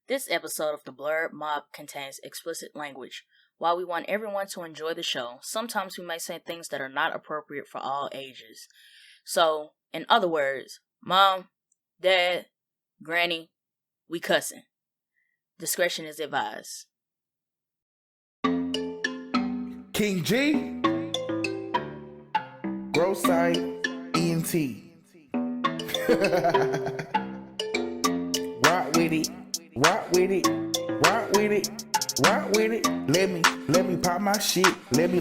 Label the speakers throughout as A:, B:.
A: This episode of the Blerd Mob contains explicit language. While we want everyone to enjoy the show, sometimes we may say things that are not appropriate for all ages. So, in other words, Mom, Dad, Granny, we cussing. Discretion is advised.
B: King G, Grow Site, ENT. Rock with it, rock with it, rock with it, rock with it. Let me pop my shit. Let me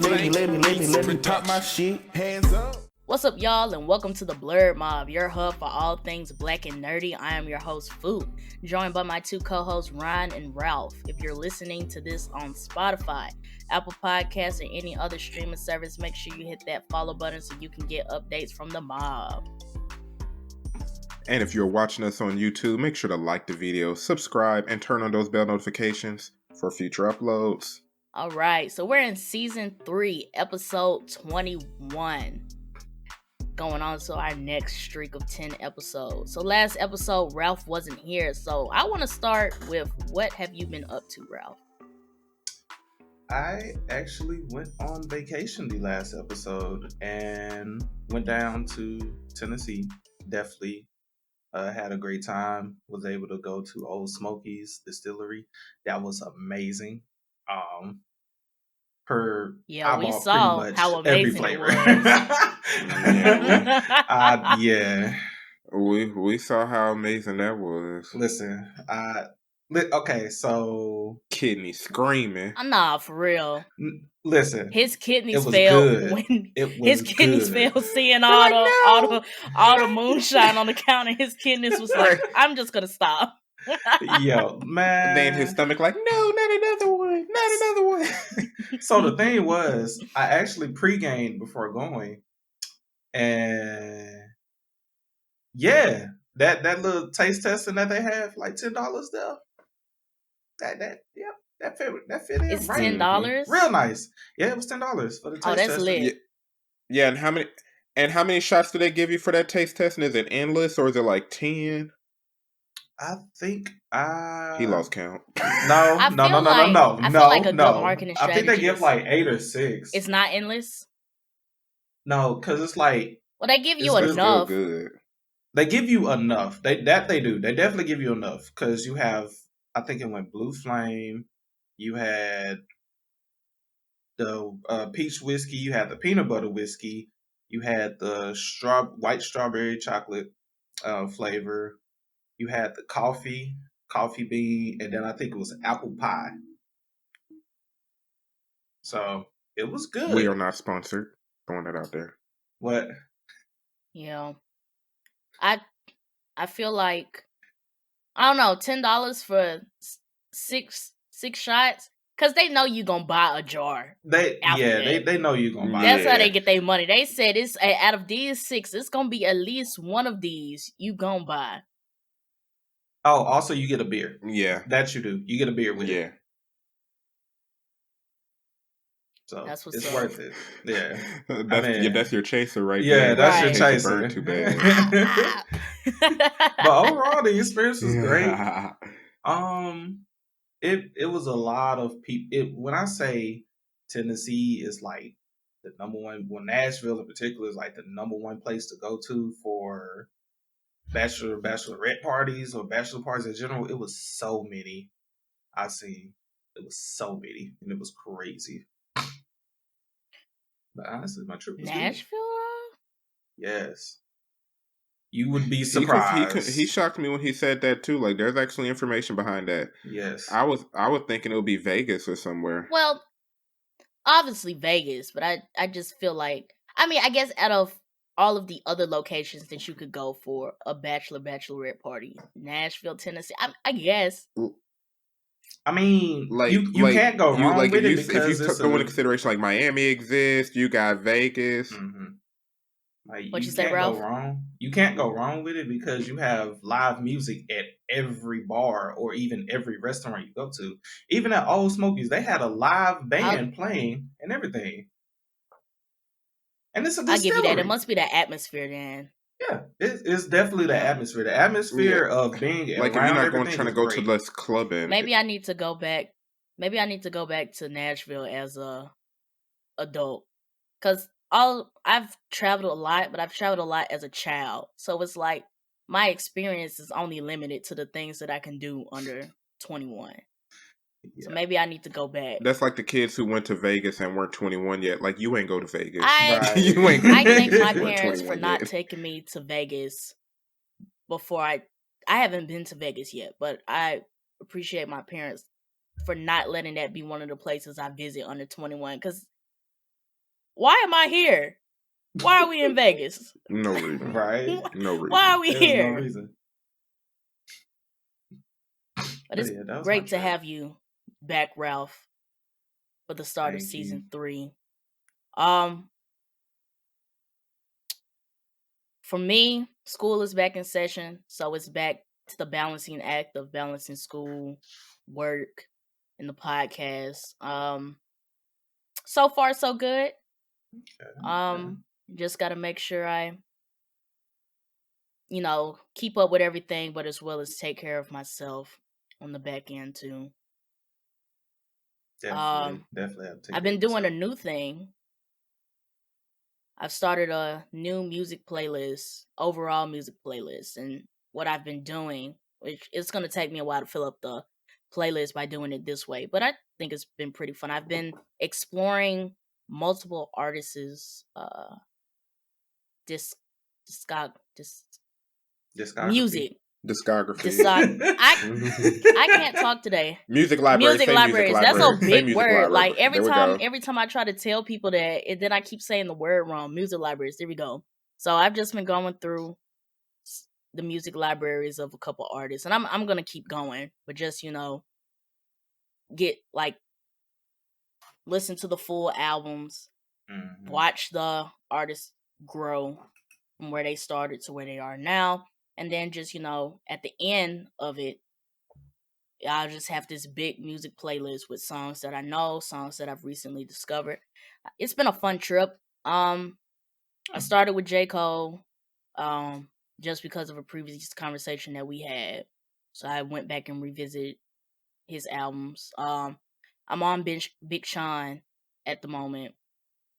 B: pop my shit. Hands up.
A: What's up, y'all, and welcome to the Blerd Mob, your hub for all things black and nerdy. I am your host, Phoop, joined by my two co-hosts, Ryun and Ralph. If you're listening to this on Spotify, Apple Podcasts, or any other streaming service, make sure you hit that follow button so you can get updates from the mob.
C: And if you're watching us on YouTube, make sure to like the video, subscribe, and turn on those bell notifications for future uploads.
A: All right, so we're in Season 3, Episode 21. Going on to our next streak of 10 episodes. So last episode, Ralph wasn't here, so I want to start with what have you been up to, Ralph?
D: I actually went on vacation the last episode and went down to Tennessee. Definitely had a great time. Was able to go to Old Smoky's distillery. That was amazing.
A: We saw how amazing it was.
D: Yeah.
C: We saw how amazing that was.
D: Listen, okay, so
C: kidney screaming.
A: Nah, for real.
D: Listen,
A: his kidneys failed when his kidneys failed seeing all the moonshine on the counter. His kidneys was like, I'm just gonna stop.
D: Yo, man.
C: Then his stomach like, no, not another one.
D: So the thing was, I actually pre-gamed before going, and yeah, that little taste testing that they have, like $10 there. That fit in.
A: It's
D: right.
A: $10.
D: Real nice. Yeah, it was $10 for the taste
A: that's
D: testing.
A: lit.
C: Yeah, and how many shots do they give you for that taste testing? Is it endless or is it like 10?
D: I think
C: he lost count.
D: No.
A: I feel like a good marketing strategy.
D: I think they give like 8 or 6.
A: It's not endless.
D: No, because it's like.
A: Well, they give you enough.
C: Good.
D: They give you enough. They do. They definitely give you enough because you have. I think it went Blue Flame. You had the peach whiskey. You had the peanut butter whiskey. You had the white strawberry chocolate flavor. You had the coffee bean, and then I think it was apple pie. So it was good.
C: We are not sponsored. Throwing that out there.
D: What?
A: Yeah, I feel like I don't know, $10 for six shots, because they know you gonna buy a jar.
D: They know you gonna buy.
A: That's how they get their money. They said it's out of these 6, it's gonna be at least one of these you gonna buy.
D: Oh, also you get a beer.
C: Yeah.
D: That you do. You get a beer with it. So
A: that's what's
D: it's
A: up.
D: worth it. Yeah.
C: That's your chaser right
D: there. Yeah, that's
A: right.
D: your chaser.
C: Bird too bad.
D: But overall the experience was great. It was a lot of people. When I say Tennessee is like the number one, well, Nashville in particular is like the number one place to go to for bachelorette parties or bachelor parties in general. It was so many I seen. It was so many, and it was crazy. But honestly, my trip was
A: Nashville?
D: good. Yes. You would be surprised.
C: He shocked me when he said that too. Like, there's actually information behind that.
D: Yes.
C: I was thinking it would be Vegas or somewhere.
A: Well, obviously Vegas, but I just feel like, I mean, I guess out of all of the other locations that you could go for a bachelorette party, Nashville, Tennessee, I guess.
D: I mean, you can't go wrong with it because
C: if you took into consideration, like Miami exists, you got Vegas.
D: Mm-hmm. Like,
A: what you say, Ralph?
D: Go wrong. You can't go wrong with it because you have live music at every bar or even every restaurant you go to. Even at Old Smoky's, they had a live band playing and everything. And it's a distillery.
A: I'll give you that. It must be the atmosphere then.
D: Yeah, it's definitely the atmosphere. The atmosphere of being
C: Like, if you're
D: around
C: not going
D: everything
C: trying to
D: is
C: go to
D: great.
C: this clubbing,
A: Maybe I need to go back. Maybe I need to go back to Nashville as a adult, because I've traveled a lot, but I've traveled a lot as a child. So it's like my experience is only limited to the things that I can do under 21. So
D: Yeah.
A: maybe I need to go back.
C: that's like the kids who went to Vegas and weren't 21 yet. Like, you ain't go to Vegas.
D: Right.
C: You ain't go to
A: I thank
C: Vegas.
A: my
C: You weren't
A: parents for
C: 21
A: not
C: yet.
A: taking me to Vegas before I haven't been to Vegas yet, but I appreciate my parents for not letting that be one of the places I visit under 21. Because why am I here? Why are we in Vegas?
C: No reason.
D: Right.
C: No reason.
A: Why are we
D: There's
A: here?
D: no reason.
A: But it's
D: yeah, that was
A: great
D: my
A: to
D: trip.
A: have you back, Ralph, for the start of
D: Thank
A: season
D: you.
A: 3. For me, school is back in session, so it's back to the balancing act of balancing school, work, and the podcast. So far so good.
D: Okay.
A: Just gotta make sure I, keep up with everything, but as well as take care of myself on the back end too.
D: Definitely have to take
A: I've
D: care
A: been
D: of
A: doing a
D: yourself.
A: new thing. I've started a new music playlist, overall music playlist, and what I've been doing, which it's gonna take me a while to fill up the playlist by doing it this way, but I think it's been pretty fun. I've been exploring multiple artists' disc
D: Discography.
A: music.
C: Discography.
A: I can't talk today.
C: Music libraries.
A: Music
C: Say
A: libraries.
C: music
A: That's a
C: libraries. Say
A: big
C: music
A: word.
C: library.
A: Like every
C: There we
A: time
C: go.
A: I try to tell people that, and then I keep saying the word wrong. Music libraries. There we go. So I've just been going through the music libraries of a couple artists, and I'm gonna keep going, but just get listen to the full albums, watch the artists grow from where they started to where they are now, and then just at the end of it, I'll just have this big music playlist with songs that I know, songs that I've recently discovered. It's been a fun trip. I started with J. Cole, just because of a previous conversation that we had. So I went back and revisited his albums. I'm on Big Sean at the moment.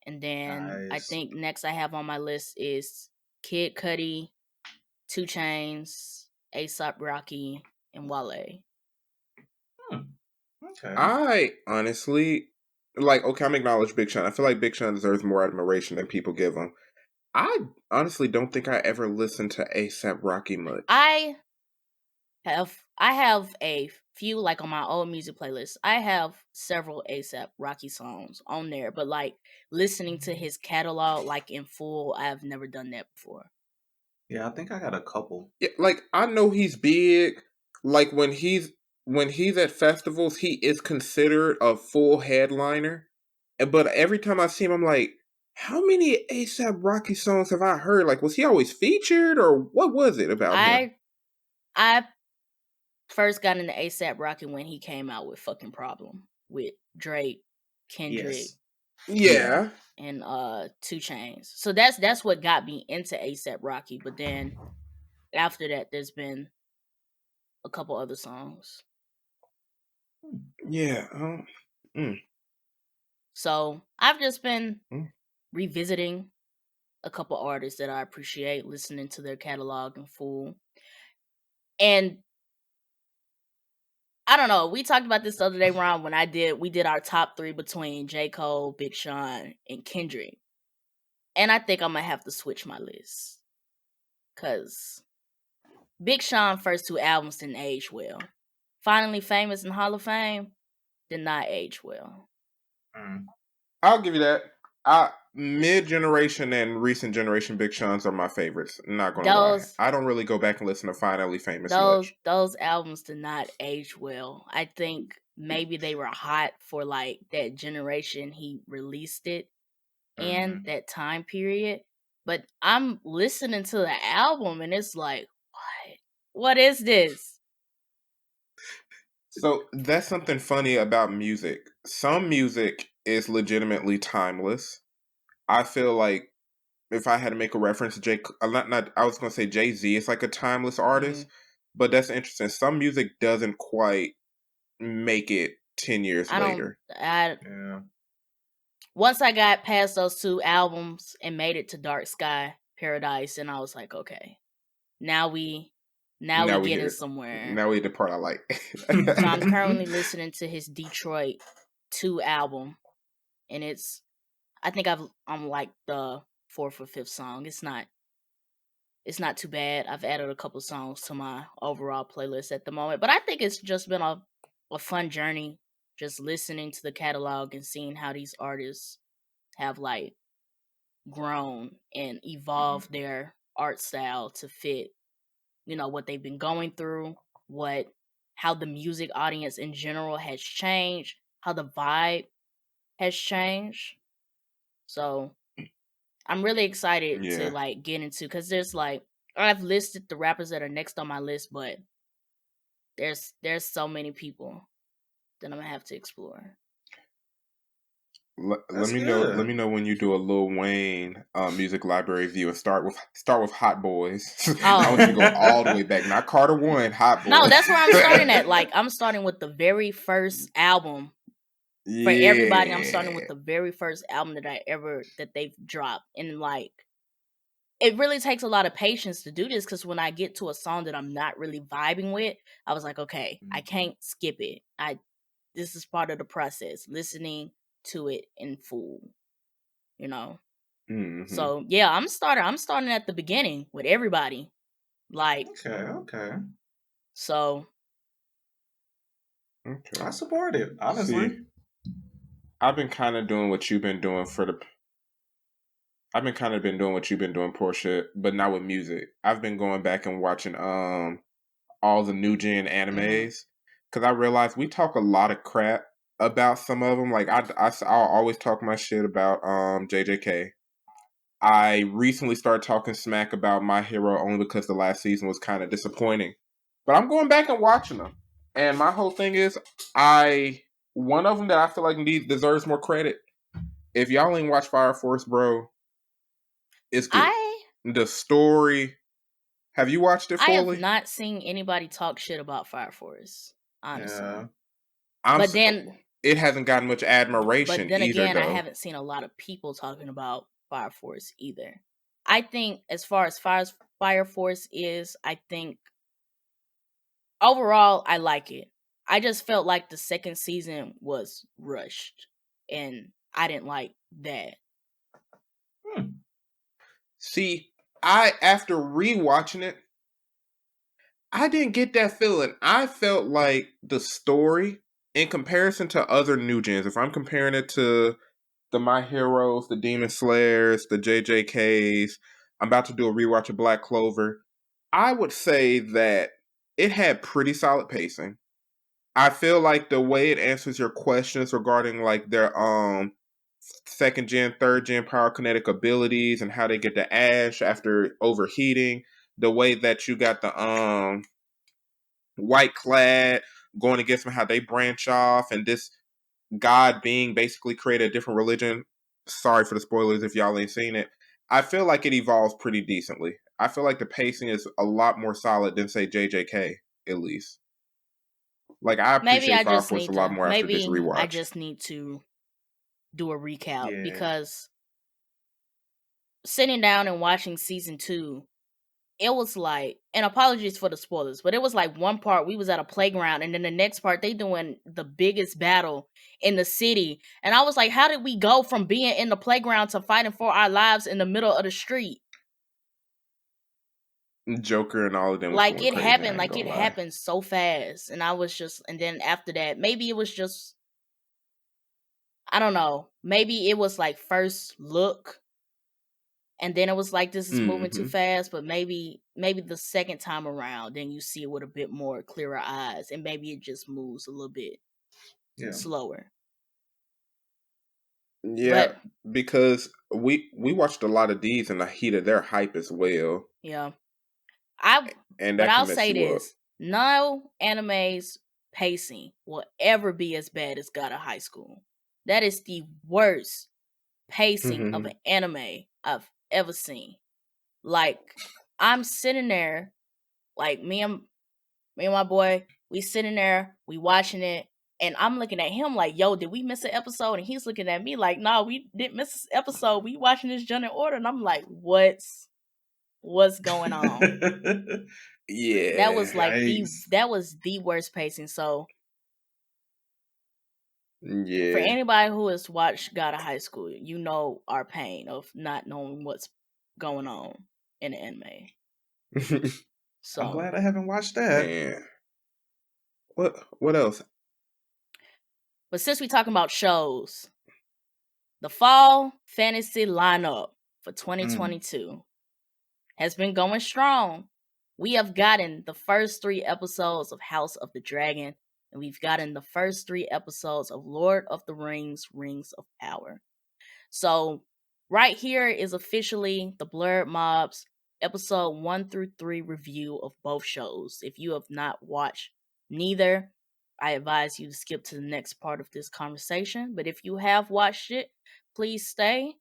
A: And then I
D: Nice.
A: think next I have on my list is Kid Cudi, 2 Chainz, A$AP Rocky, and Wale.
D: Okay.
C: I honestly, I'm acknowledge Big Sean. I feel like Big Sean deserves more admiration than people give him. I honestly don't think I ever listened to A$AP Rocky much.
A: I have a few, like on my old music playlist. I have several A$AP Rocky songs on there, but listening to his catalog in full, I have never done that before.
D: Yeah, I think I got a couple.
C: Yeah, I know he's big. Like when he's at festivals, he is considered a full headliner. But every time I see him, I'm like, how many A$AP Rocky songs have I heard? Like, was he always featured, or what was it about him?
A: I first got into A$AP Rocky when he came out with Fucking Problem with Drake, Kendrick,
C: Yeah.
A: and 2 Chainz. So that's what got me into A$AP Rocky. But then after that, there's been a couple other songs.
C: Yeah.
A: So I've just been revisiting a couple artists that I appreciate, listening to their catalog in full. And I don't know, we talked about this the other day, Ron, when we did our top 3 between J. Cole, Big Sean, and Kendrick. And I think I'm gonna have to switch my list. 'Cause Big Sean first 2 albums didn't age well. Finally Famous and Hall of Fame did not age well.
C: I'll give you that. Mid-generation and recent generation Big Sean's are my favorites. Not gonna lie. I don't really go back and listen to Finally Famous much.
A: Those albums did not age well. I think maybe they were hot for that generation he released it in, that time period. But I'm listening to the album and it's like, what is this?
C: So that's something funny about music. Some music is legitimately timeless. I feel like if I had to make a reference, not I was gonna say Jay-Z is like a timeless artist, but that's interesting. Some music doesn't quite make it 10 years later.
D: Yeah.
A: Once I got past those 2 albums and made it to Dark Sky Paradise, and I was like, okay, now we getting
C: here.
A: somewhere.
C: Now we the part I like.
A: So I'm currently listening to his Detroit 2 album, and I think I'm like the 4th or 5th song. It's not too bad. I've added a couple songs to my overall playlist at the moment, but I think it's just been a fun journey, just listening to the catalog and seeing how these artists have like grown and evolved their art style to fit, what they've been going through, how the music audience in general has changed, how the vibe has changed. So I'm really excited to like get into, because there's like, I've listed the rappers that are next on my list, but there's so many people that I'm gonna have to explore.
C: Let me know when you do a Lil Wayne music library view, and start with Hot Boys. I want you to go all the way back, not Carter 1, Hot Boys.
A: No, that's where I'm starting at. Like, I'm starting with the very first album for everybody. I'm starting with the very first album that they've dropped, and like, it really takes a lot of patience to do this, because when I get to a song that I'm not really vibing with, I was like, okay, I can't skip it. This is part of the process, listening to it in full, So yeah, I'm starting at the beginning with everybody, like,
D: okay.
A: So
D: I support it, honestly.
C: See, I've been kind of doing what you've been doing Portia, but not with music. I've been going back and watching all the new gen animes, because I realized we talk a lot of crap about some of them. Like I'll always talk my shit about JJK. I recently started talking smack about My Hero only because the last season was kind of disappointing. But I'm going back and watching them, and my whole thing is, one of them that I feel like deserves more credit. If y'all ain't watch Fire Force, bro, it's good. The story. Have you watched it fully?
A: I have not seen anybody talk shit about Fire Force, honestly.
D: Yeah.
A: But then
C: it hasn't gotten much admiration.
A: But then
C: either,
A: again,
C: though.
A: I haven't seen a lot of people talking about Fire Force either. I think as far as Fire Force is, I think overall I like it. I just felt like the second season was rushed, and I didn't like that.
C: See, after rewatching it, I didn't get that feeling. I felt like the story, in comparison to other new gens, if I'm comparing it to the My Heroes, the Demon Slayers, the JJKs, I'm about to do a rewatch of Black Clover, I would say that it had pretty solid pacing. I feel like the way it answers your questions regarding like their second gen, third gen pyrokinetic abilities and how they get the ash after overheating, the way that you got the White Clad going against them, how they branch off, and this God being basically created a different religion. Sorry for the spoilers if y'all ain't seen it. I feel like it evolves pretty decently. I feel like the pacing is a lot more solid than, say, JJK, at least. Like, I appreciate Fire Force a lot more after this rewatch.
A: I just need to do a recap, because sitting down and watching season 2, it was like, and apologies for the spoilers, but it was like one part we was at a playground, and then the next part they doing the biggest battle in the city, and I was like, how did we go from being in the playground to fighting for our lives in the middle of the street?
C: Joker and all of them,
A: like it happened, it happened so fast, and I was just, and then after that, maybe it was just, I don't know, maybe it was like first look, and then it was like, this is moving too fast, but maybe the second time around, then you see it with a bit more clearer eyes, and maybe it just moves a little bit slower.
C: Yeah, because we watched a lot of these in the heat of their hype as well.
A: Yeah. I'll say this. No anime's pacing will ever be as bad as God of High School. That is the worst pacing of an anime I've ever seen. Like, I'm sitting there, like me and my boy, we sitting there, we watching it, and I'm looking at him like, yo, did we miss an episode? And he's looking at me like, no, we didn't miss this episode. We watching this joint in order. And I'm like, what's going on?
C: Yeah.
A: That was like
D: Yikes.
A: the worst pacing. So for
C: Yeah.
A: anybody who has watched God of High School, you know our pain of not knowing what's going on in the anime. So
D: I'm glad I haven't watched that.
C: Man. What else?
A: but since we talking about shows, the fall fantasy lineup for 2022 has been going strong. We have gotten the first 3 episodes of House of the Dragon, and we've gotten the first 3 episodes of Lord of the Rings, Rings of Power. So right here is officially the Blerd Mob's episode 1 through 3 review of both shows. If you have not watched neither, I advise you to skip to the next part of this conversation. But if you have watched it, please stay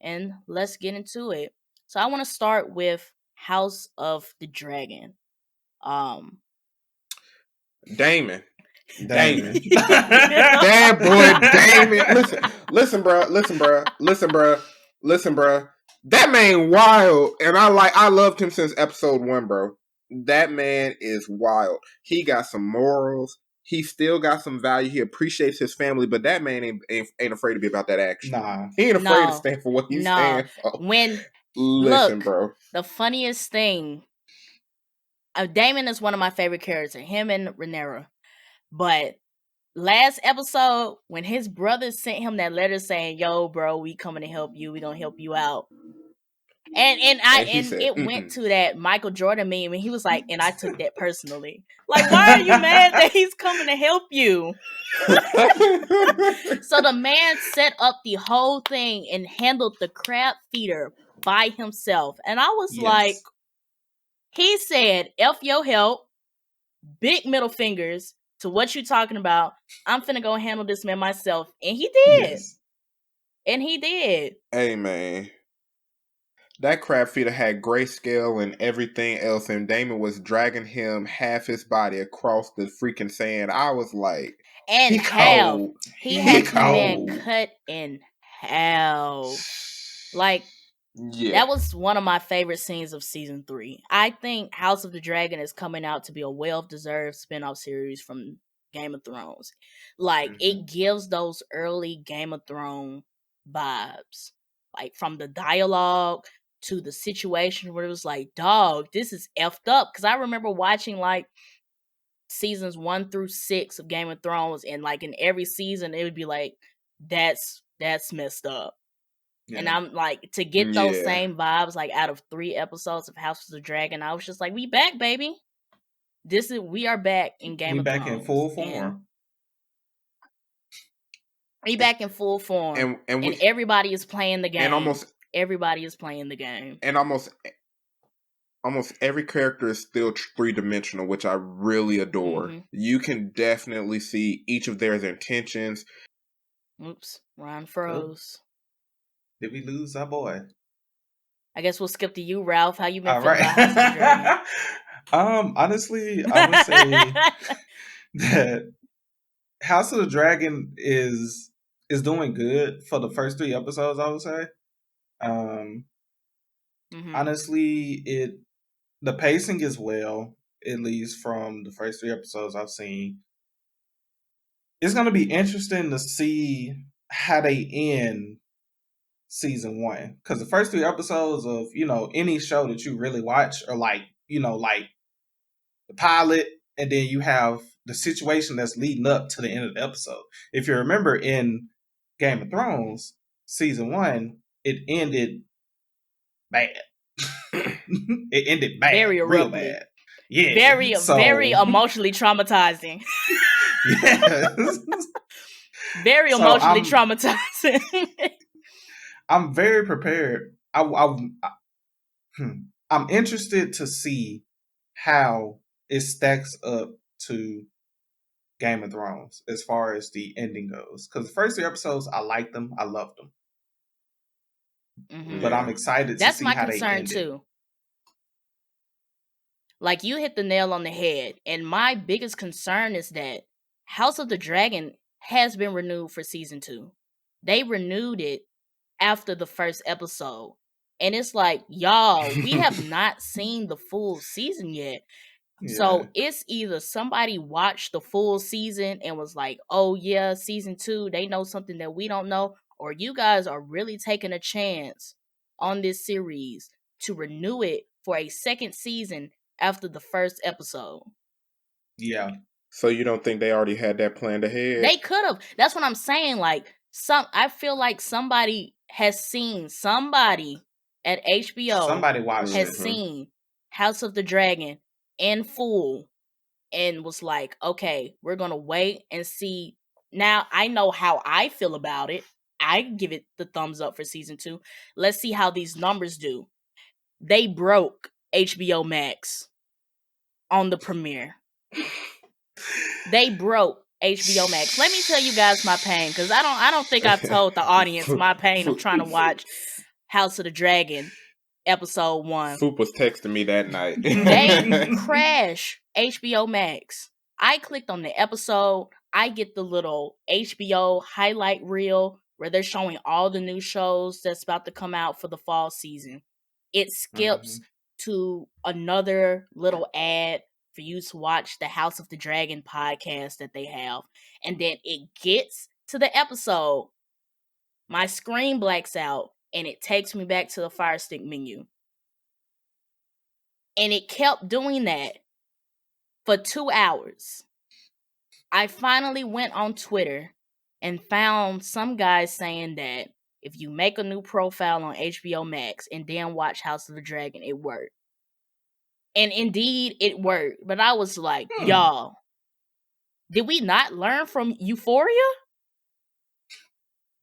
A: and let's get into it. So I want to start with House of the Dragon.
C: Damon.
D: Damon.
C: Bad boy Damon. Listen, bro. That man wild, and I loved him since episode 1, bro. That man is wild. He got some morals. He still got some value. He appreciates his family, but that man ain't afraid to be about that action.
D: Nah.
C: He ain't afraid to stand for what he's standing for. Listen, bro.
A: The funniest thing, Damon is one of my favorite characters, him and Rhaenyra. But last episode, when his brother sent him that letter saying, "Yo, bro, we coming to help you. We gonna help you out," and
C: said,
A: it went to that Michael Jordan meme, and he was like, and I took that personally. Like, why are you mad that he's coming to help you? So the man set up the whole thing and handled the crab feeder by himself, and I was like, he said, "F your help, big middle fingers to what you talking about. I'm finna go handle this man myself," and he did.
D: Yes.
A: And he did.
C: Hey, man. That crab feeder had grayscale and everything else, and Damon was dragging him half his body across the freaking sand. I was like,
A: and
C: he
A: half.
C: cold.
A: He had the man cut in half. Like,
C: yeah.
A: That was one of my favorite scenes of season 3. I think House of the Dragon is coming out to be a well-deserved spin-off series from Game of Thrones. Like, it gives those early Game of Thrones vibes. Like, from the dialogue to the situation where it was like, dog, this is effed up. Because I remember watching, like, seasons 1 through 6 of Game of Thrones, and, like, in every season, it would be like, that's messed up. Yeah. And I'm like, to get those same vibes, like, out of 3 episodes of House of the Dragon, I was just like, we back, baby. We are back in Game of Thrones.
D: We back in full form.
A: We back in full form. And everybody is playing the game. And everybody is playing the game.
C: And almost every character is still 3-dimensional, which I really adore. You can definitely see each of their intentions.
A: Oops, Ron froze.
D: Did we lose our boy?
A: I guess we'll skip to you, Ralph. How you been feeling about House of the Dragon?
D: Honestly, I would say that House of the Dragon is doing good for the first 3 episodes, I would say. Honestly, the pacing is well, at least from the first 3 episodes I've seen. It's going to be interesting to see how they end season 1, because the first 3 episodes of any show that you really watch are like the pilot, and then you have the situation that's leading up to the end of the episode. If you remember in Game of Thrones season 1, it ended bad. It ended bad,
A: very
D: real bad. Yeah,
A: very emotionally traumatizing.
D: Yes.
A: Very emotionally traumatizing.
D: I'm very prepared. I'm interested to see how it stacks up to Game of Thrones as far as the ending goes. Because the first 3 episodes, I liked them. I loved them. but I'm excited to
A: That's
D: see
A: my
D: how they
A: concern
D: end it.
A: too. Like, you hit the nail on the head, and my biggest concern is that House of the Dragon has been renewed for season 2. They renewed it after the first episode, and it's like, y'all, we have not seen the full season yet. So it's either somebody watched the full season and was like, oh yeah, season 2, they know something that we don't know, or you guys are really taking a chance on this series to renew it for a second season after the first episode.
D: Yeah.
C: So you don't think they already had that planned ahead?
A: They could have. That's what I'm saying. Like, I feel like somebody has seen, somebody at HBO
D: Somebody watched
A: has
D: it.
A: seen House of the Dragon in full and was like, okay, we're gonna wait and see. Now I know how I feel about it. I give it the thumbs up for season 2. Let's see how these numbers do. They broke HBO Max on the premiere. They broke HBO Max. Let me tell you guys my pain, because I don't think I've told the audience my pain of trying to watch House of the Dragon episode 1.
C: Phoop was texting me that night.
A: They crash HBO Max. I clicked on the episode. I get the little HBO highlight reel where they're showing all the new shows that's about to come out for the fall season. It skips to another little ad for you to watch the House of the Dragon podcast that they have. And then it gets to the episode. My screen blacks out and it takes me back to the Fire Stick menu. And it kept doing that for 2 hours. I finally went on Twitter and found some guys saying that if you make a new profile on HBO Max and then watch House of the Dragon, it worked. And indeed, it worked. But I was like, y'all, did we not learn from Euphoria?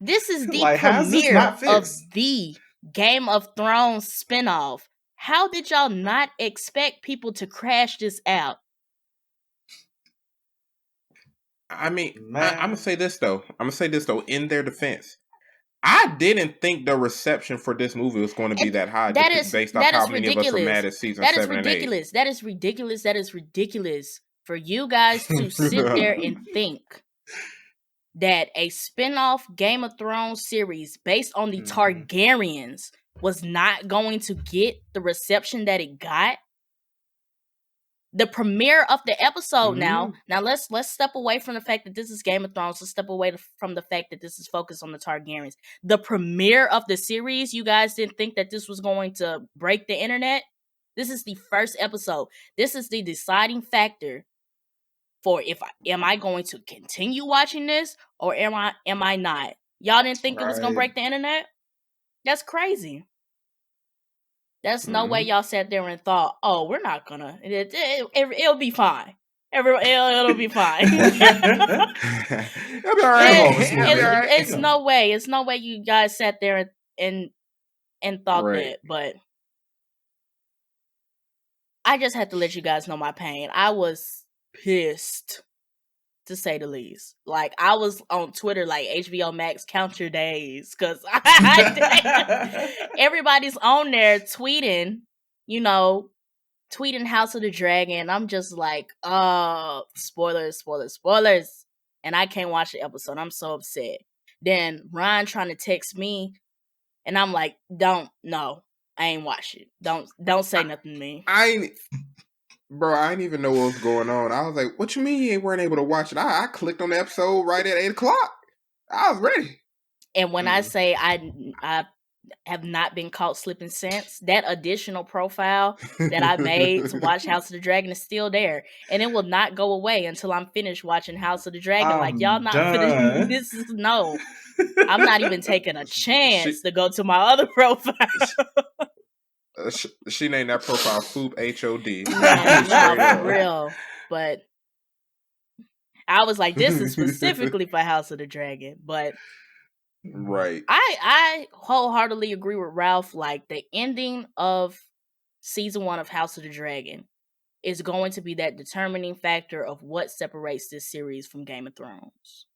A: This is the
D: Like, how's this
A: premiere
D: not
A: of
D: fixed?
A: the Game of Thrones spinoff. How did y'all not expect people to crash this out?
C: I mean,
D: Man.
C: I'm gonna say this though. In their defense, I didn't think the reception for this movie was going to be that high, based off how many of us were mad at season 7 and 8.
A: That is ridiculous. That is ridiculous for you guys to sit there and think that a spin-off Game of Thrones series based on the Targaryens was not going to get the reception that it got. The premiere of the episode now let's step away from the fact that this is Game of Thrones. Let's step away from the fact that this is focused on the Targaryens. The premiere of the series, you guys didn't think that this was going to break the internet? This is the first episode. This is the deciding factor for am I going to continue watching this or am I not? Y'all didn't think it was gonna break the internet? That's crazy. That's no way y'all sat there and thought, oh, we're not gonna. It'll be fine. It'll be fine.
C: It'll be all right.
A: It's no way. It's no way you guys sat there and thought that. But I just had to let you guys know my pain. I was pissed, to say the least. Like, I was on Twitter like, HBO Max, count your days, because everybody's on there tweeting, tweeting House of the Dragon. I'm just like, spoilers, and I can't watch the episode. I'm so upset. Then Ryun trying to text me, and I'm like, I ain't watch it. Don't say nothing to me.
C: Bro, I didn't even know what was going on. I was like, what you mean you weren't able to watch it? I clicked on the episode right at 8 o'clock. I was ready.
A: And when I say I have not been caught slipping since, that additional profile that I made to watch House of the Dragon is still there. And it will not go away until I'm finished watching House of the Dragon. Like, y'all not finished. This is no. I'm not even taking a chance to go to my other profile.
C: She named that profile Phoop HOD.
A: No, for real. But I was like, this is specifically for House of the Dragon. But
C: right.
A: I wholeheartedly agree with Ralph. Like, the ending of season 1 of House of the Dragon is going to be that determining factor of what separates this series from Game of Thrones.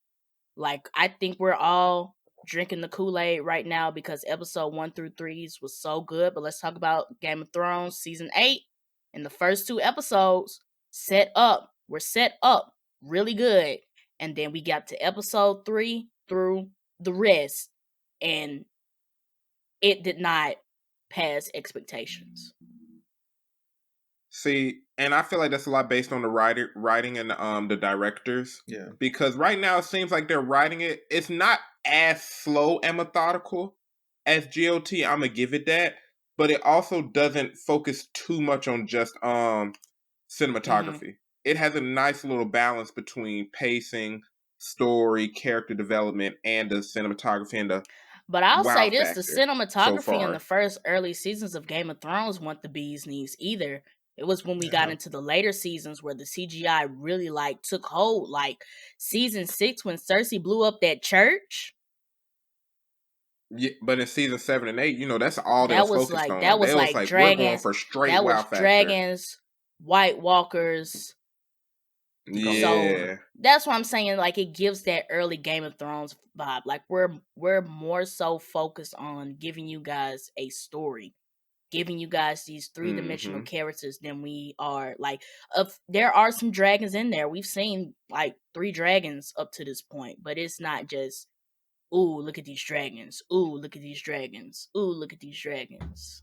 A: Like, I think we're all drinking the Kool-Aid right now because episode 1 through 3 was so good. But let's talk about Game of Thrones season 8. And the first 2 episodes were set up really good. And then we got to episode 3 through the rest, and it did not pass expectations.
C: See, and I feel like that's a lot based on the writing and the directors.
D: Yeah.
C: Because right now it seems like they're writing it. It's not as slow and methodical as GOT. I'm gonna give it that, but it also doesn't focus too much on just cinematography. It has a nice little balance between pacing, story, character development, and the cinematography and the
A: But I'll
C: wow
A: say this, the
C: factor so
A: cinematography in the
C: far.
A: first early seasons of Game of Thrones weren't the bee's knees either. It was when we got into the later seasons where the CGI really like took hold. Like season 6 when Cersei blew up that church.
C: Yeah, but in season 7 and 8, you know, that's all they
A: That
C: was
A: was
C: focused on.
A: that was
C: They was
A: like
C: like, we're going
A: dragons.
C: for straight
A: That
C: wow
A: was
C: factor.
A: dragons, White Walkers.
C: Yeah.
A: So that's what I'm saying. Like it gives that early Game of Thrones vibe. Like we're more so focused on giving you guys a story, giving you guys these 3-dimensional characters than we are like. There are some dragons in there. We've seen like 3 dragons up to this point, but it's not just ooh look at these dragons. Ooh look at these dragons. Ooh look at these dragons.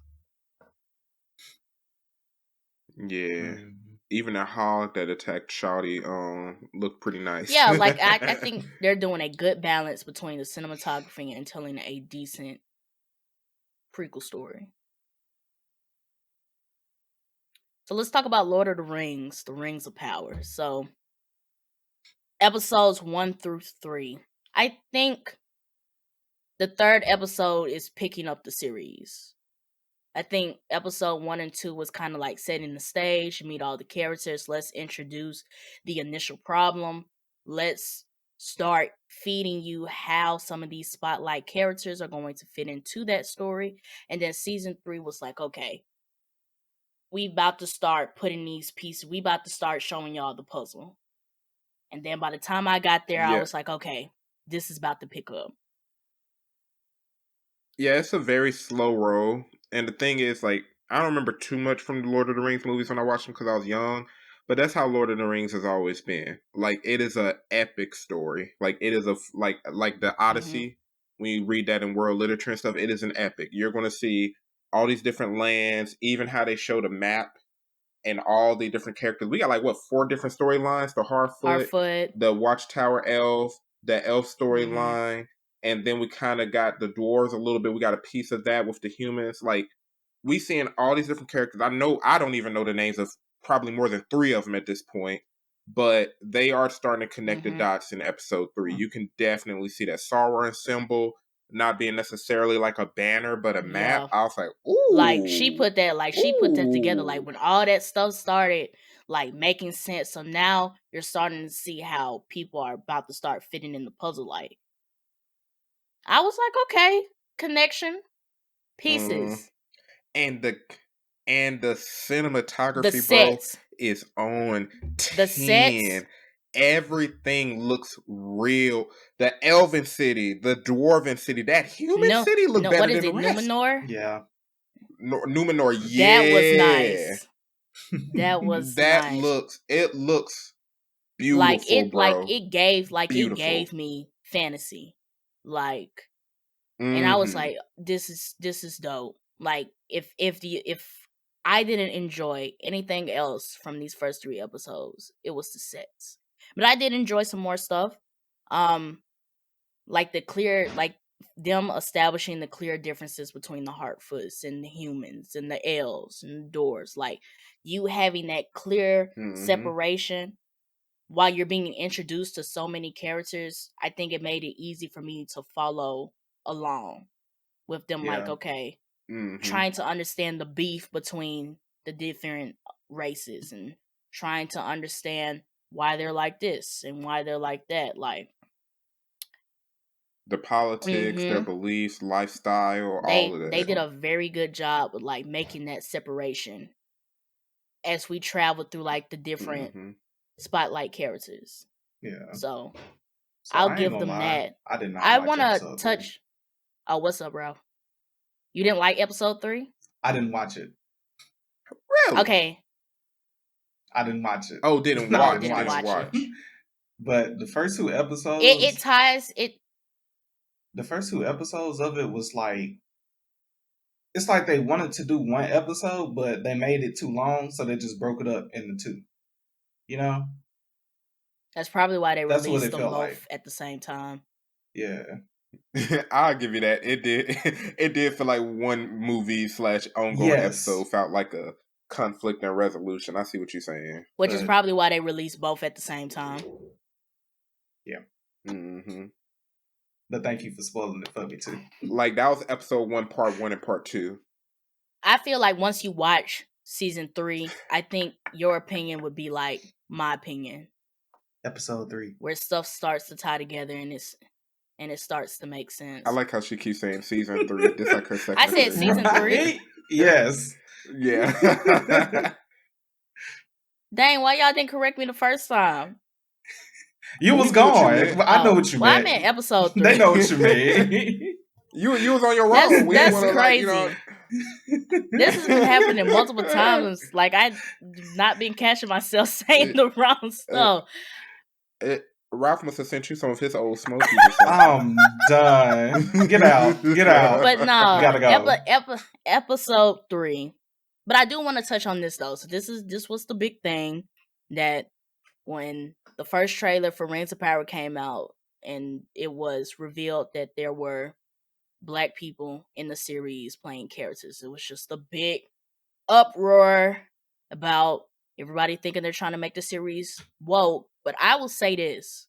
C: Yeah. Even a hog that attacked Shawty looked pretty nice.
A: Yeah, like I think they're doing a good balance between the cinematography and telling a decent prequel story. So let's talk about Lord of the Rings, the Rings of Power. So episodes 1 through 3. I think the 3rd episode is picking up the series. I think episode 1 and 2 was kind of like setting the stage. You meet all the characters. Let's introduce the initial problem. Let's start feeding you how some of these spotlight characters are going to fit into that story. And then season 3 was like, okay, we about to start putting these pieces. We about to start showing y'all the puzzle. And then by the time I got there, I was like, okay, this is about to pick up.
C: Yeah, it's a very slow roll. And the thing is, like, I don't remember too much from the Lord of the Rings movies when I watched them because I was young. But that's how Lord of the Rings has always been. Like, it is a epic story. Like, it is like the Odyssey. When you read that in world literature and stuff, it is an epic. You're going to see all these different lands, even how they show the map and all the different characters. We got like what 4 different storylines: the Harfoot, the Watchtower Elves, the Elf storyline, and then we kind of got the dwarves a little bit. We got a piece of that with the humans. Like we seeing all these different characters. I don't even know the names of probably more than 3 of them at this point, but they are starting to connect the dots in episode 3. You can definitely see that Sauron symbol not being necessarily like a banner but a map. I was like, ooh,
A: like she put that together. Like when all that stuff started like making sense. So now you're starting to see how people are about to start fitting in the puzzle. Like I was like, okay, connection pieces.
C: And the cinematography,
A: The sets,
C: bro, is on 10.
A: The sets.
C: Everything looks real. The Elven city, the Dwarven city, that human city look better than the rest.
A: Numenor?
D: Yeah.
C: Numenor, yeah.
A: That was nice. That was
C: that
A: nice.
C: It looks beautiful, bro.
A: It gave me fantasy. Like and I was like, this is dope. Like if I didn't enjoy anything else from these first 3 episodes, it was the sets. But I did enjoy some more stuff. Like them establishing the clear differences between the Harfoots and the humans and the elves and the dwarves. Like you having that clear separation while you're being introduced to so many characters, I think it made it easy for me to follow along with them. Like, okay, trying to understand the beef between the different races and trying to understand why they're like this and why they're like that. Like
C: the politics, their beliefs, lifestyle, all of that.
A: They did a very good job with like making that separation as we traveled through like the different spotlight characters.
D: Yeah.
A: So
D: So
A: I'll
D: I ain't
A: give
D: gonna
A: them
D: lie.
A: that.
D: I did not
A: I
D: watch
A: want to
D: episode 3.
A: touch. Oh, what's up, bro? You didn't like episode 3?
D: I didn't watch it.
C: Really?
A: Okay.
D: I didn't watch it.
C: Oh, didn't
A: Oh,
C: watch.
A: didn't watch it.
D: But the first 2 episodes,
A: It ties it.
D: the first 2 episodes of it was like, it's like they wanted to do one episode, but they made it too long, so they just broke it up into 2. You know?
A: That's probably why they
D: That's what
A: released
D: it
A: them
D: felt
A: both
D: like.
A: at the same time.
D: Yeah.
C: I'll give you that. It did. It did feel like one movie / ongoing
D: Yes.
C: episode. Felt like a conflict and resolution. I see what you're saying.
A: Which is probably why they released both at the same time.
D: Yeah.
C: Mm-hmm.
D: But thank you for spoiling it for me too.
C: Like that was episode 1, part 1, and part 2.
A: I feel like once you watch season 3, I think your opinion would be like my opinion,
D: Episode 3.
A: where stuff starts to tie together and it starts to make sense.
C: I like how she keeps saying season 3. Just like her second.
A: I said season 3.
D: Yes.
C: Yeah.
A: Dang, why y'all didn't correct me the first time?
D: You was
C: We knew what you
D: gone.
C: meant.
D: I know what you
A: well,
D: meant.
A: I meant episode 3.
D: They know what you meant.
C: You was on your own. We didn't
A: That's
C: wanna,
A: crazy.
C: Like,
A: This has been happening multiple times. Like I've not been catching myself saying the wrong stuff.
C: Ralph must have sent you some of his old smokies or something.
D: I'm done. Get out. Get out.
A: But no,
D: Gotta go.
A: episode 3. But I do want to touch on this though. So this was the big thing that when the first trailer for Rings of Power came out and it was revealed that there were Black people in the series playing characters. It was just a big uproar about everybody thinking they're trying to make the series woke. But I will say this.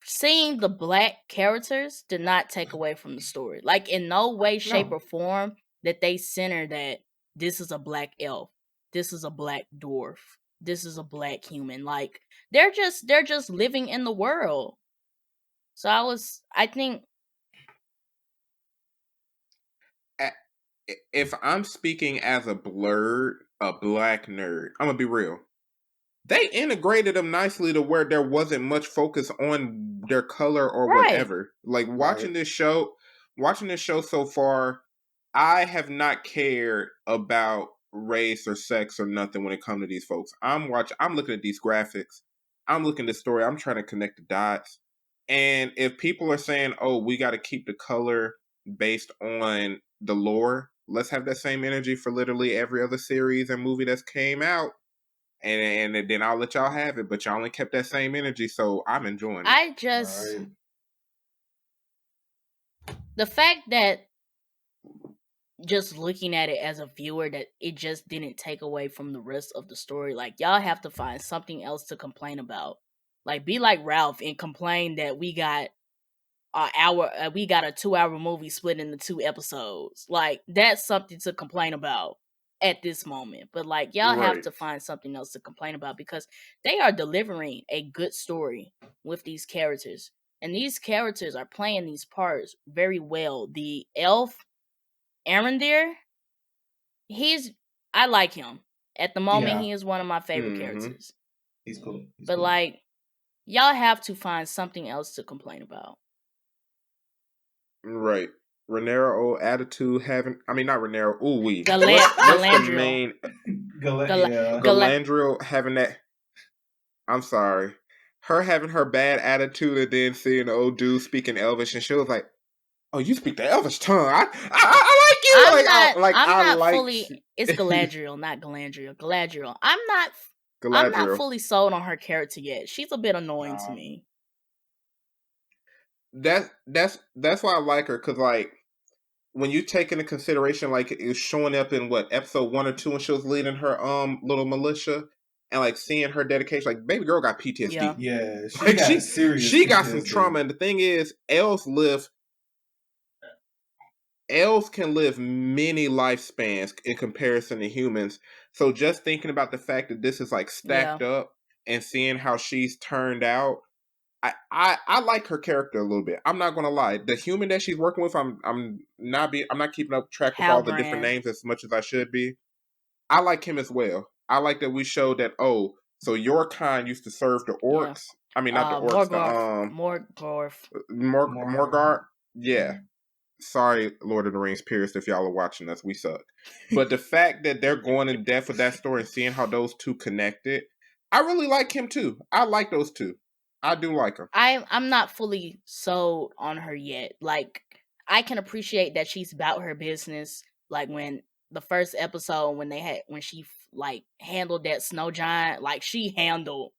A: Seeing the Black characters did not take away from the story. Like in no way, shape, or form that they center that this is a Black elf. This is a Black dwarf. This is a Black human. Like they're just living in the world. So I think
C: if I'm speaking as a Blerd, a Black nerd, I'm gonna be real. They integrated them nicely to where there wasn't much focus on their color or whatever. Like watching this show so far, I have not cared about race or sex or nothing when it comes to these folks. I'm looking at these graphics. I'm looking at the story. I'm trying to connect the dots. And if people are saying, "Oh, we got to keep the color based on the lore," let's have that same energy for literally every other series and movie that's came out. And then I'll let y'all have it, but y'all only kept that same energy, so I'm enjoying it.
A: The fact that just looking at it as a viewer, that it just didn't take away from the rest of the story. Like y'all have to find something else to complain about. Like be like Ralph and complain that we got a 2-hour movie split into 2 episodes. Like that's something to complain about at this moment. But like y'all have to find something else to complain about because they are delivering a good story with these characters. And these characters are playing these parts very well. The elf, Arendir, I like him. At the moment, he is one of my favorite characters.
D: He's cool.
A: But like, y'all have to find something else to complain about.
C: Right. Renero attitude having, not Renero,
A: Galandriel.
C: Galandriel having that, I'm sorry. Her having her bad attitude and then seeing the old dude speaking Elvish and she was like, "Oh, you speak the Elvish tongue. I like you."
A: It's Galadriel, not Galandriel. Galadriel. I'm not fully sold on her character yet. She's a bit annoying to me.
C: That's why I like her, because like when you take into consideration like it was showing up in episode 1 or 2 when she was leading her little militia and like seeing her dedication, like baby girl got PTSD.
D: Yeah,
C: she got some trauma, and the thing is, elves can live many lifespans in comparison to humans. So just thinking about the fact that this is like stacked up and seeing how she's turned out, I like her character a little bit. I'm not gonna lie. The human that she's working with, I'm not keeping up track with all the different names as much as I should be. I like him as well. I like that we showed that So your kind used to serve the
A: Yeah.
C: orcs. I mean, not the orcs.
A: Morgoth.
C: Morgart. Yeah. Sorry, Lord of the Rings purists, if y'all are watching us, we suck. But the fact that they're going in depth with that story and seeing how those two connected, I really like him too. I like those two. I do like them.
A: I'm not fully sold on her yet. Like, I can appreciate that she's about her business. Like when the first episode when she like handled that snow giant, like she handled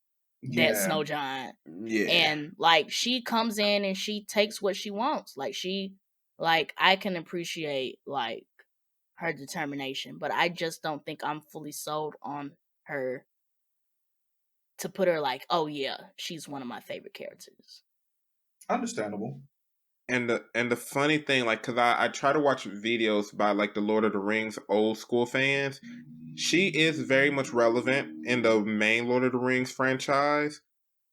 A: that snow giant.
C: Yeah.
A: And like she comes in and she takes what she wants. Like I can appreciate like her determination, but I just don't think I'm fully sold on her to put her like, oh yeah, she's one of my favorite characters.
D: Understandable.
C: And the funny thing, like, cause I try to watch videos by like the Lord of the Rings old school fans. She is very much relevant in the main Lord of the Rings franchise,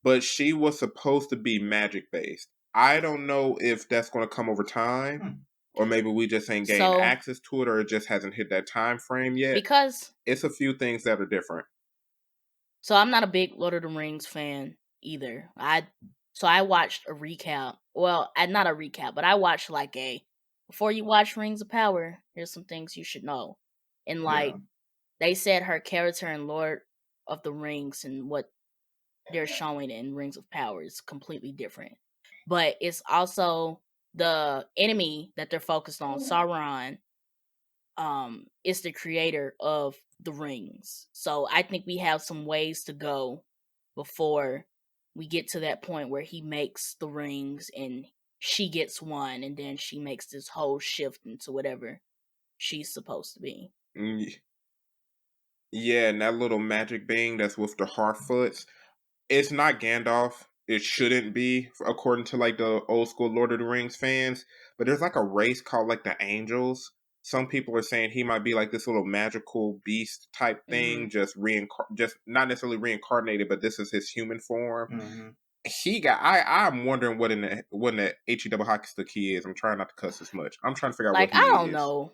C: but she was supposed to be magic based. I don't know if that's going to come over time, or maybe we just ain't gained access to it, or it just hasn't hit that time frame yet.
A: Because
C: it's a few things that are different.
A: So I'm not a big Lord of the Rings fan either. I watched a recap. Well, not a recap, but I watched like before you watch Rings of Power, here's some things you should know. And like they said her character in Lord of the Rings and what they're showing in Rings of Power is completely different. But it's also the enemy that they're focused on, Sauron, is the creator of the rings. So I think we have some ways to go before we get to that point where he makes the rings and she gets one, and then she makes this whole shift into whatever she's supposed to be.
C: Yeah, and that little magic being that's with the Harfoots, it's not Gandalf. It shouldn't be, according to like the old school Lord of the Rings fans. But there's like a race called like the Angels. Some people are saying he might be like this little magical beast type thing, just not necessarily reincarnated, but this is his human form. I'm wondering what in the HE hockey stick he is. I'm trying not to cuss as much. I'm trying to figure out what he is.
A: I don't know.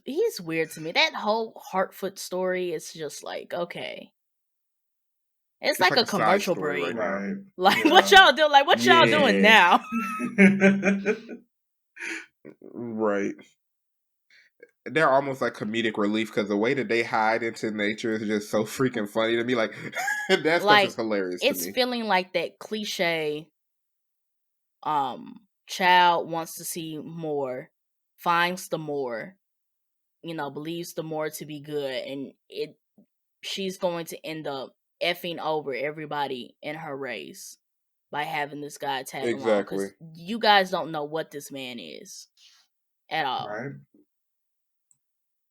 A: He's weird to me. That whole Hartfoot story is just like, okay. It's like a commercial break.
C: Right.
A: Like what y'all do? Like what y'all doing now?
C: Right. They're almost like comedic relief because the way that they hide into nature is just so freaking funny to me. Like that stuff is hilarious to me.
A: It's feeling like that cliche. Child wants to see more, finds the more, believes the more to be good, and she's going to end up effing over everybody in her race by having this guy tag along. Because you guys don't know what this man is at all.
D: Right.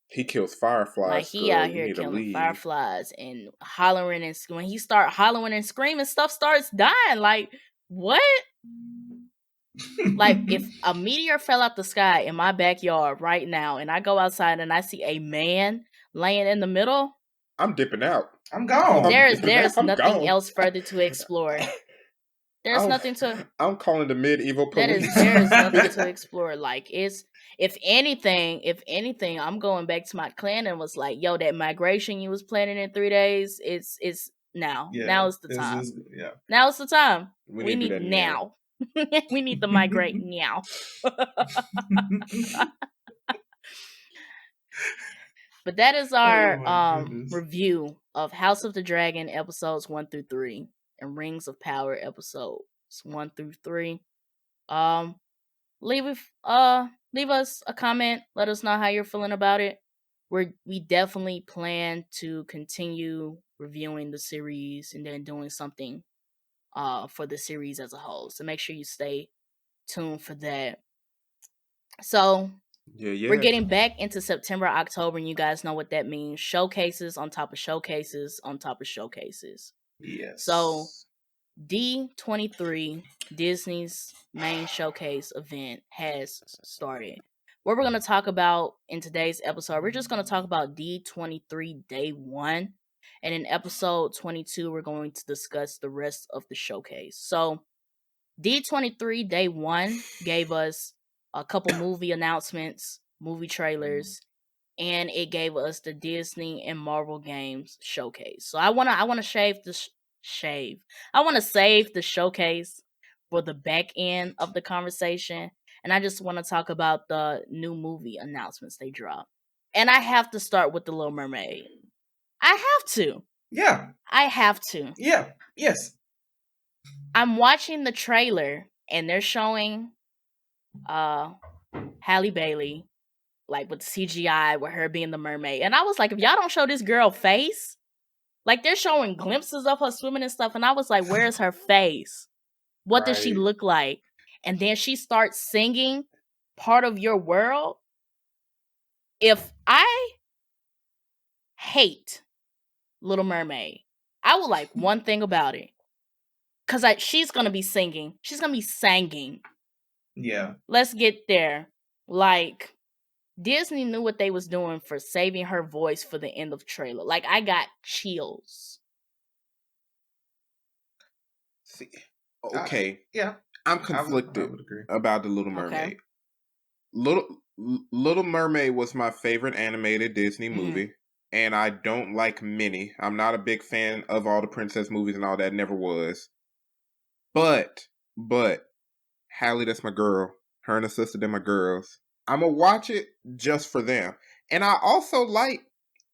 C: He kills fireflies.
A: Like he out here killing fireflies and hollering, and when he start hollering and screaming, stuff starts dying. Like what? Like if a meteor fell out the sky in my backyard right now, and I go outside and I see a man laying in the middle,
C: I'm dipping out.
D: I'm gone.
A: There's nothing else further to explore. There's nothing to.
C: I'm calling the medieval police.
A: There is nothing to explore. Like if anything, I'm going back to my clan and was like, yo, that migration you was planning in 3 days, it's now. Yeah, now is the time. Now is the time. We need now. We need to migrate now. But that is our review of House of the Dragon episodes 1 through 3 and Rings of Power episodes 1 through 3. Leave us a comment. Let us know how you're feeling about it. We definitely plan to continue reviewing the series and then doing something for the series as a whole. So make sure you stay tuned for that. So we're getting back into September, October, and you guys know what that means. Showcases on top of showcases on top of showcases.
D: Yes.
A: So D23, Disney's main showcase event, has started. What we're going to talk about in today's episode, we're just going to talk about D23 Day 1. And in episode 22, we're going to discuss the rest of the showcase. So D23 Day 1 gave us a couple movie announcements, movie trailers, and it gave us the Disney and Marvel games showcase. So I wanna I want to save the showcase for the back end of the conversation, and I just want to talk about the new movie announcements they dropped. And I have to start with the Little Mermaid. I have to.
D: Yeah.
A: I have to.
D: Yeah. Yes.
A: I'm watching the trailer and they're showing Halle Bailey like with CGI with her being the mermaid. And I was like, if y'all don't show this girl face, like they're showing glimpses of her swimming and stuff, and I was like, where's her face? What does she
C: Right.
A: look like? And then she starts singing Part of Your World. If I hate Little Mermaid, I would like one thing about it. Cause she's gonna be singing. She's gonna be singing.
D: Yeah.
A: Let's get there. Like Disney knew what they was doing for saving her voice for the end of trailer. Like I got chills.
C: See, okay.
D: Yeah.
C: I'm
D: I
C: conflicted
D: would agree.
C: about the Little Mermaid.
A: Okay.
C: Little Mermaid was my favorite animated Disney
A: Mhm.
C: movie, and I don't like many. I'm not a big fan of all the princess movies and all that. Never was. But Hallie, that's my girl. Her and her sister, they're my girls. I'm gonna watch it just for them. And I also like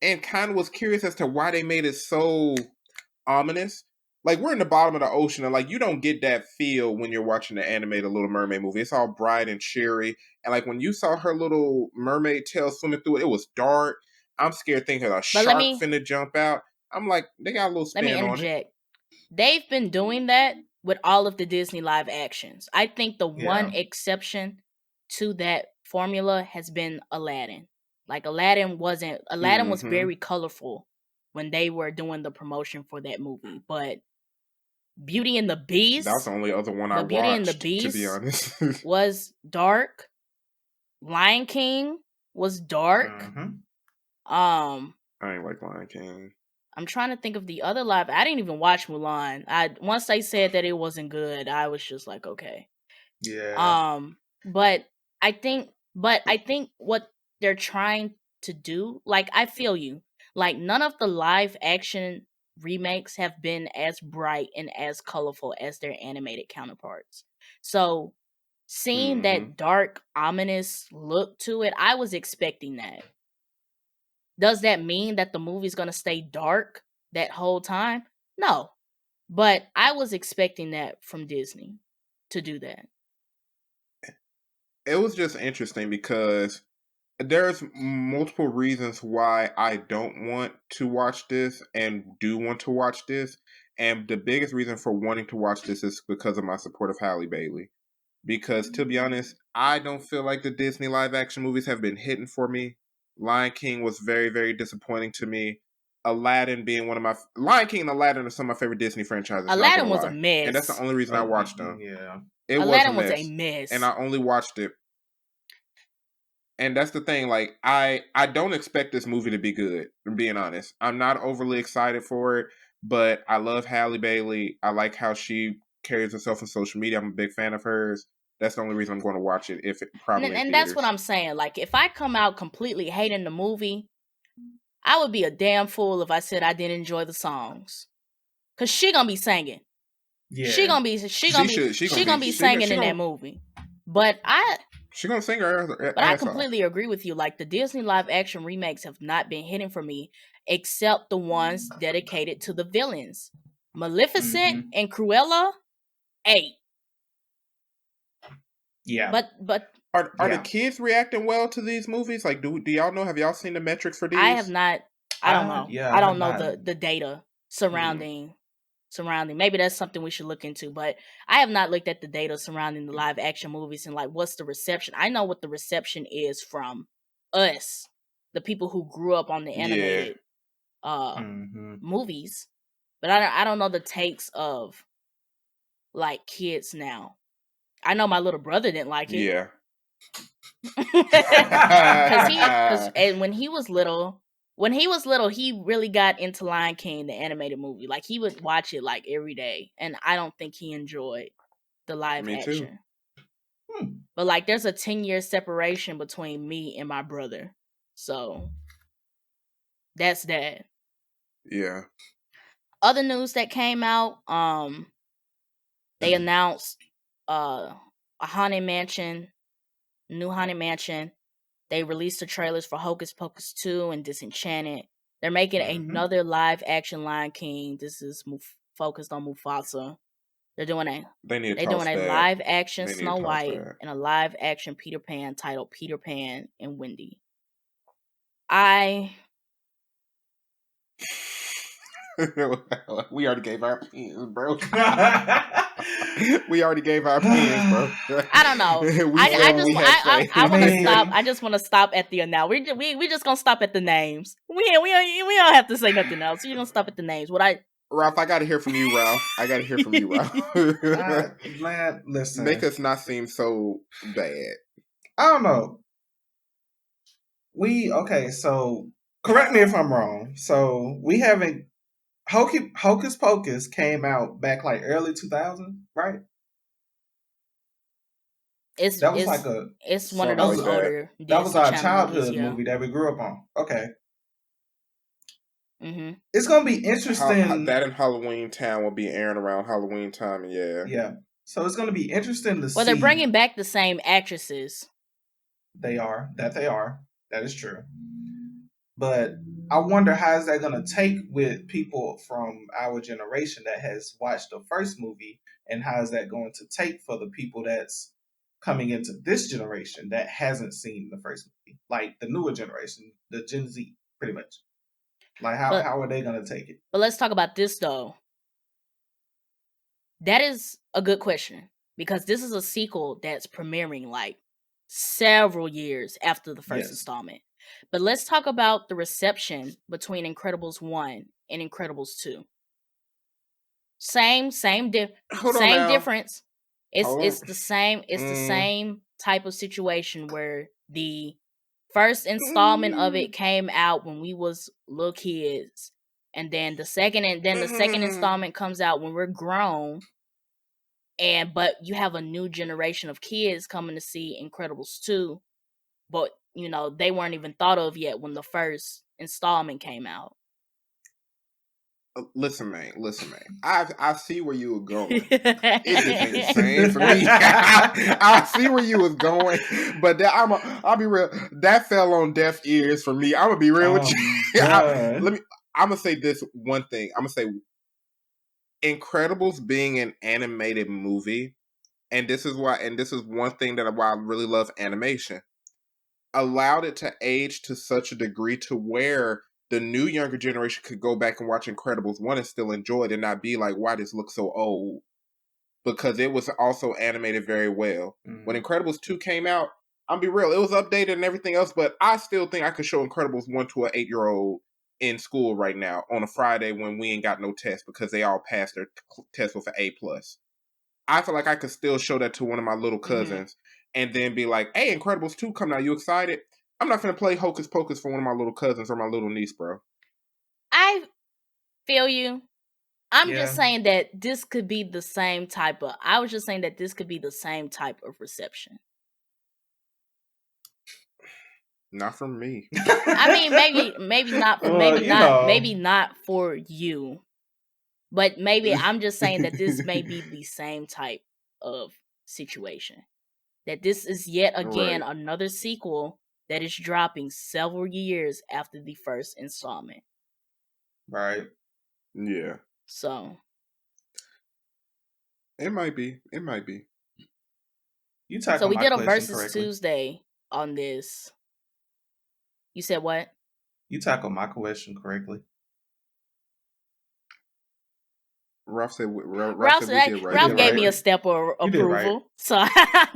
C: and kind of was curious as to why they made it so ominous. Like we're in the bottom of the ocean, and like you don't get that feel when you're watching the animated Little Mermaid movie. It's all bright and cheery, and like when you saw her little mermaid tail swimming through it, it was dark. I'm scared thinking a shark finna jump out. I'm like, they got a little
A: Let me
C: spin on it.
A: interject. They've been doing that with all of the Disney live actions. I think the one exception to that formula has been Aladdin. Like Aladdin was
C: Mhm.
A: very colorful when they were doing the promotion for that movie, but Beauty and the Beast,
C: That was the only other one I
A: but Beauty and the
C: watched, to be
A: Beast
C: honest.
A: was dark. Lion King was dark.
D: Mhm.
C: I ain't like Lion King.
A: I'm trying to think of the other live. I didn't even watch Mulan. Once they said that it wasn't good, I was just like, okay.
D: Yeah.
A: But I think what they're trying to do, like I feel you. Like none of the live action remakes have been as bright and as colorful as their animated counterparts. So seeing
C: Mhm.
A: that dark, ominous look to it, I was expecting that. Does that mean that the movie's gonna stay dark that whole time? No. But I was expecting that from Disney to do that.
C: It was just interesting because there's multiple reasons why I don't want to watch this and do want to watch this. And the biggest reason for wanting to watch this is because of my support of Halle Bailey. Because to be honest, I don't feel like the Disney live action movies have been hitting for me. Lion King was very, very disappointing to me. Aladdin being one of my Lion King and Aladdin are some of my favorite Disney franchises.
A: Aladdin was a mess.
C: And that's the only reason I watched them.
D: Yeah.
C: It
A: Aladdin
C: was
A: was a mess.
C: and I only watched it. And that's the thing, like I don't expect this movie to be good, I'm being honest. I'm not overly excited for it, but I love Halle Bailey. I like how she carries herself on social media. I'm a big fan of hers. That's the only reason I'm going to watch it, if it probably
A: And that's what I'm saying. Like if I come out completely hating the movie, I would be a damn fool if I said I didn't enjoy the songs. Cause she gonna be singing.
D: Yeah.
A: She gonna be singing in that movie. But
C: She gonna sing her
A: But I completely agree with you. Like the Disney live action remakes have not been hitting for me, except the ones dedicated to the villains. Maleficent and Cruella, 8.
D: Yeah.
A: But
C: are the kids reacting well to these movies? Like do y'all know? Have y'all seen the metrics for these?
A: I have not. I don't know.
D: Yeah,
A: I don't know the data surrounding. Maybe that's something we should look into, but I have not looked at the data surrounding the live action movies and like what's the reception. I know what the reception is from us, the people who grew up on the animated movies, but I don't know the takes of like kids now. I know my little brother didn't like it.
C: Yeah.
A: And when he was little, he really got into Lion King, the animated movie. Like he would watch it like every day, and I don't think he enjoyed the live action. But like, there's a 10-year separation between me and my brother, So that's that.
C: Yeah.
A: Other news that came out, they announced a Haunted Mansion, new Haunted Mansion. They released the trailers for Hocus Pocus 2 and Disenchanted. They're making another live action Lion King. This is focused on Mufasa. They're doing a live action Snow White and a live action Peter Pan titled Peter Pan and Wendy.
C: We already gave our opinions, bro. We already gave our opinions, bro.
A: I don't know. I want to stop. I just want to stop at the now. We just gonna stop at the names. We don't have to say nothing else. You're gonna stop at the names.
C: Ralph, I gotta hear from you, Ralph.
D: Man, listen.
C: Make us not seem so bad.
D: I don't know. So correct me if I'm wrong. So we haven't Hocus Pocus came out back like early 2000, right?
A: It's one of those older.
D: That was our childhood movie that we grew up on. Okay.
A: Mm-hmm.
D: It's gonna be interesting.
C: That in Halloween Town will be airing around Halloween time.
D: Yeah. So it's gonna be interesting to see.
A: Well, they're bringing back the same actresses.
D: They are. That is true. But I wonder how is that going to take with people from our generation that has watched the first movie, and how is that going to take for the people that's coming into this generation that hasn't seen the first movie, like the newer generation, the Gen Z, pretty much. Like how are they going to take it?
A: But let's talk about this though. That is a good question because this is a sequel that's premiering like several years after the first installment. But let's talk about the reception between Incredibles 1 and Incredibles 2. Same difference. It's the same type of situation where the first installment of it came out when we was little kids, and then the second installment comes out when we're grown. But you have a new generation of kids coming to see Incredibles 2, but they weren't even thought of yet when the first installment came out.
C: Listen, man. I see where you were going. It just ain't the same for me. I see where you was going, but I'll be real. That fell on deaf ears for me. I'm gonna be real with you. I'm gonna say this one thing. I'm gonna say Incredibles being an animated movie, and this is one thing why I really love animation, allowed it to age to such a degree to where the new younger generation could go back and watch Incredibles 1 and still enjoy it and not be like, why does it look so old? Because it was also animated very well. Mm-hmm. When Incredibles 2 came out, I'll be real, it was updated and everything else, but I still think I could show Incredibles 1 to an 8-year-old in school right now on a Friday when we ain't got no test because they all passed their test with an A+. I feel like I could still show that to one of my little cousins and then be like, hey, Incredibles 2 coming out, you excited? I'm not going to play Hocus Pocus for one of my little cousins or my little niece, bro.
A: I feel you. I'm just saying that this could be the same type of... I was just saying that this could be the same type of reception.
C: Not from me.
A: I mean, maybe not for you. But maybe I'm just saying that this may be the same type of situation. That this is yet again another sequel that is dropping several years after the first installment.
D: Right.
C: Yeah.
A: So.
C: It might be.
A: So we did a Versus Tuesday on this. You said what?
D: You tackled my question correctly.
C: Ralph said we did right.
A: Ralph gave me a step of approval. Right.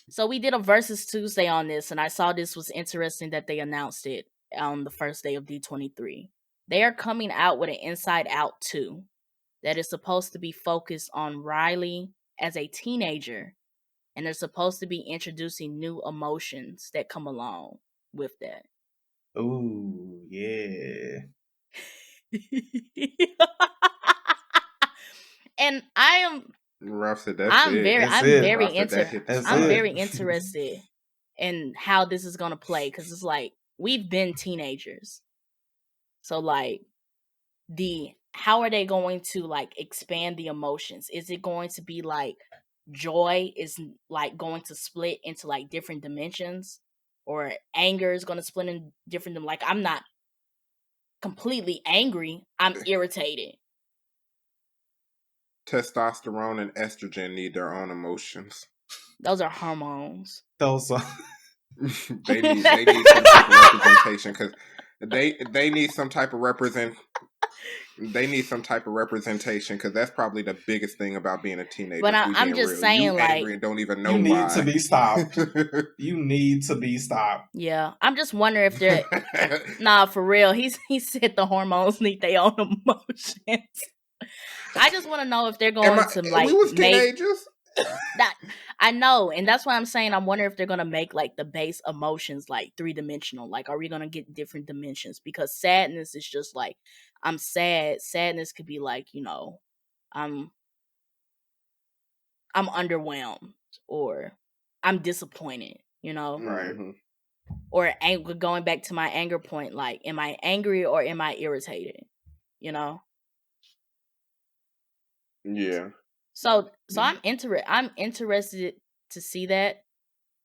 A: So we did a Versus Tuesday on this, and I saw this was interesting that they announced it on the first day of D23. They are coming out with an Inside Out 2 that is supposed to be focused on Riley as a teenager, and they're supposed to be introducing new emotions that come along with that.
D: Ooh, yeah.
A: And I am...
C: Ralph said that's
A: I'm very interested and how this is gonna play, because it's like we've been teenagers, so like how are they going to like expand the emotions? Is it going to be like joy is like going to split into like different dimensions, or anger is going to split in different like I'm not completely angry, I'm irritated.
C: Testosterone and estrogen need their own emotions.
A: Those are hormones.
D: Those are
C: They need some type of representation, because they need some type of representation, because that's probably the biggest thing about being a teenager.
A: But
C: we
A: I'm
C: being
A: just
C: real.
A: saying,
C: you
A: like,
C: angry and don't even know
D: you need
C: why.
D: to be stopped. You need to be stopped.
A: Yeah, I'm just wondering if they're nah, for real. He said the hormones need their own emotions. I just want to know if they're going to like
C: we was
A: make
C: teenagers.
A: that. I know, and that's why I'm saying I wonder if they're gonna make like the base emotions like 3-dimensional. Like, are we gonna get different dimensions? Because sadness is just like I'm sad. Sadness could be like, I'm underwhelmed, or I'm disappointed.
D: Right.
C: Mhm.
A: Or anger. Going back to my anger point, like, am I angry or am I irritated?
C: Yeah.
A: So I'm interested to see that.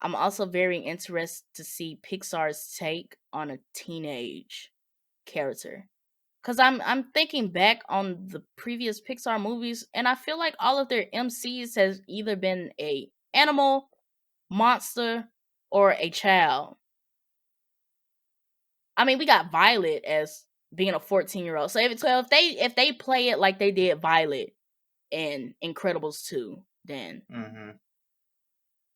A: I'm also very interested to see Pixar's take on a teenage character. Cause I'm thinking back on the previous Pixar movies, and I feel like all of their MCs has either been a animal, monster, or a child. I mean, we got Violet as being a 14-year-old. So if they play it like they did Violet in Incredibles 2, then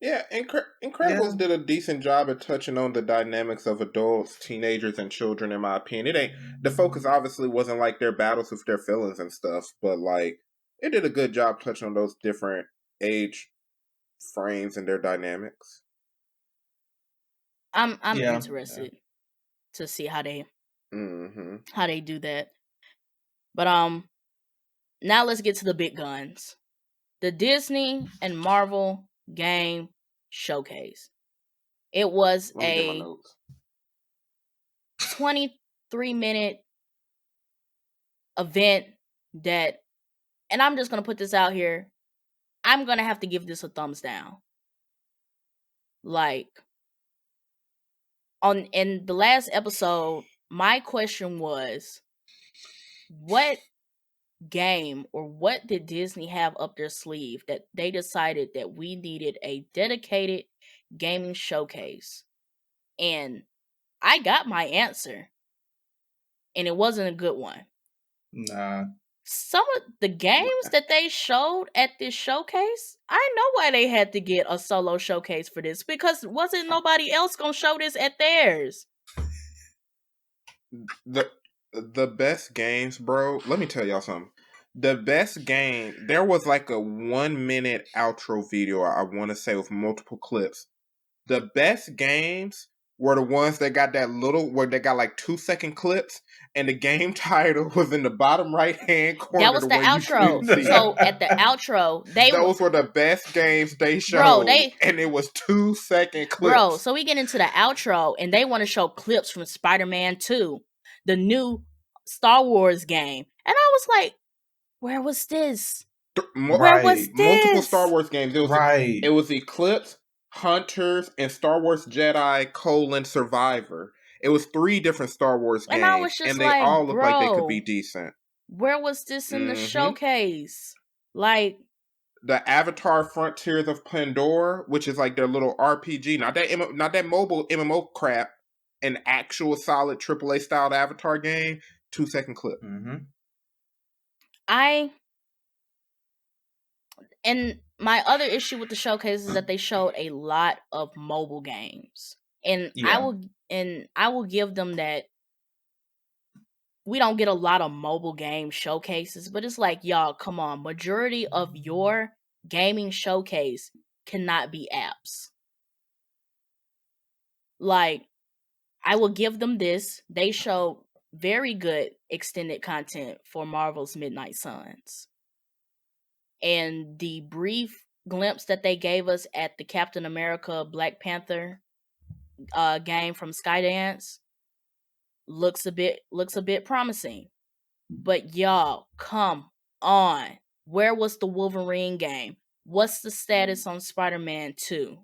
C: Yeah, Incredibles did a decent job at touching on the dynamics of adults, teenagers, and children. In my opinion, the focus obviously wasn't like their battles with their feelings and stuff, but like it did a good job touching on those different age frames and their dynamics.
A: I'm interested to see how they do that. But now let's get to the big guns. The Disney and Marvel game showcase. It was a 23-minute event that, and I'm just going to put this out here, I'm going to have to give this a thumbs down. Like, in the last episode, my question was, what game or what did Disney have up their sleeve that they decided that we needed a dedicated gaming showcase? And I got my answer, and it wasn't a good one.
D: Nah.
A: Some of the games that they showed at this showcase, I know why they had to get a solo showcase for this, because wasn't nobody else gonna show this at theirs.
C: The best games, bro. Let me tell y'all something. The best game, there was like a 1-minute outro video, I want to say, with multiple clips. The best games were the ones that got where they got like 2-second clips, and the game title was in the bottom right hand corner.
A: That was the outro. So at the outro,
C: those were the best games they showed, and it was 2-second clips.
A: Bro, so we get into the outro, and they want to show clips from Spider-Man 2, the new Star Wars game, and I was like, where was this? Where was this?
C: Multiple Star Wars games. It was Eclipse, Hunters, and Star Wars Jedi: Survivor. It was 3 different Star Wars games,
A: and I was just
C: they all looked like they could be decent.
A: Where was this in the showcase? Like,
C: the Avatar: Frontiers of Pandora, which is like their little RPG, not that mobile MMO crap, an actual solid AAA styled Avatar game. 2-second clip.
A: And my other issue with the showcase is that they showed a lot of mobile games, and I will give them that. We don't get a lot of mobile game showcases, but it's like, y'all, come on. Majority of your gaming showcase cannot be apps. Like, I will give them this. They showed very good extended content for Marvel's Midnight Suns. And the brief glimpse that they gave us at the Captain America Black Panther game from Skydance looks a bit promising. But y'all, come on. Where was the Wolverine game? What's the status on Spider-Man 2?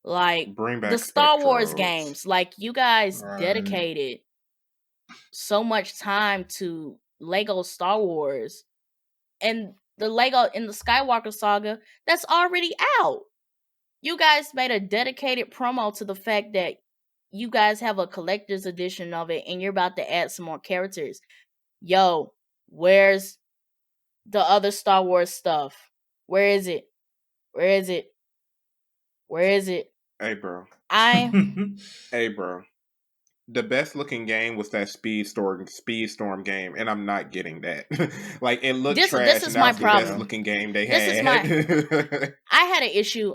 A: Like,
C: Bring back
A: the Star Wars
C: Spectros.
A: games, like, you guys
D: Right.
A: dedicated so much time to Lego Star Wars, and the Lego in the Skywalker saga, that's already out. You guys made a dedicated promo to the fact that you guys have a collector's edition of it and you're about to add some more characters. Yo, where's the other Star Wars stuff? Where is it? Where is it? Where is it?
C: Hey, bro.
A: I
C: Hey, bro. The best looking game was that Speed Storm game, and I'm not getting that. Like, it looked
A: This
C: trash,
A: is
C: and
A: my
C: that was the best
A: problem.
C: looking game they
A: This is
C: had.
A: I had an issue.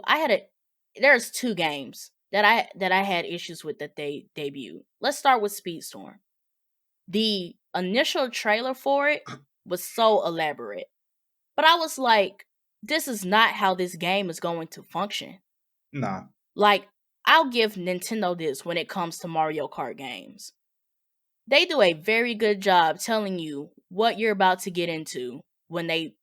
A: There's 2 games that I had issues with that they debuted. Let's start with Speedstorm. The initial trailer for it was so elaborate. But I was like, this is not how this game is going to function.
D: Nah.
A: Like, I'll give Nintendo this when it comes to Mario Kart games. They do a very good job telling you what you're about to get into when they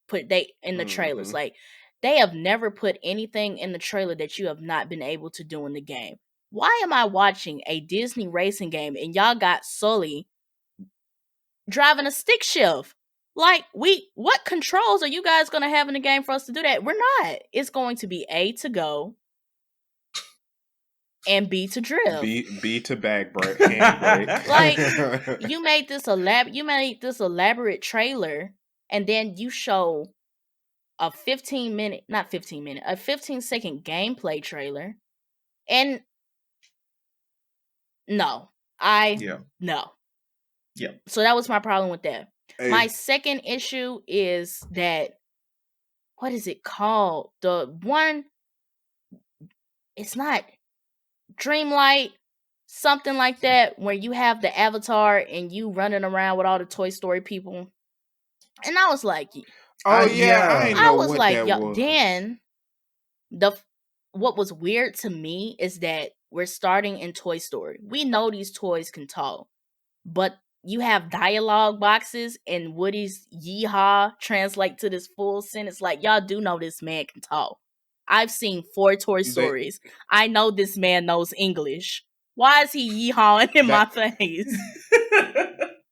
A: in the trailers.
C: Mhm.
A: Like, they have never put anything in the trailer that you have not been able to do in the game. Why am I watching a Disney racing game and y'all got Sully driving a stick shift? Like, what controls are you guys going to have in the game for us to do that? We're not. It's going to be A to go and B to drift.
C: B to handbrake.
A: Like, you made this elaborate trailer, and then you show a 15-second gameplay trailer, and no. No.
D: Yeah.
A: So that was my problem with that.
C: Hey.
A: My second issue is that, what is it called? The one, it's not Dreamlight, something like that, where you have the avatar and you running around with all the Toy Story people. And I was like,
C: oh yeah, I know
A: was
C: what
A: like,
C: that
A: yo,
C: was.
A: then what was weird to me is that we're starting in Toy Story. We know these toys can talk, but you have dialogue boxes and Woody's yeehaw translate to this full sentence. Like, y'all do know this man can talk. I've seen 4 Toy Stories. I know this man knows English. Why is he yeehawing in my face?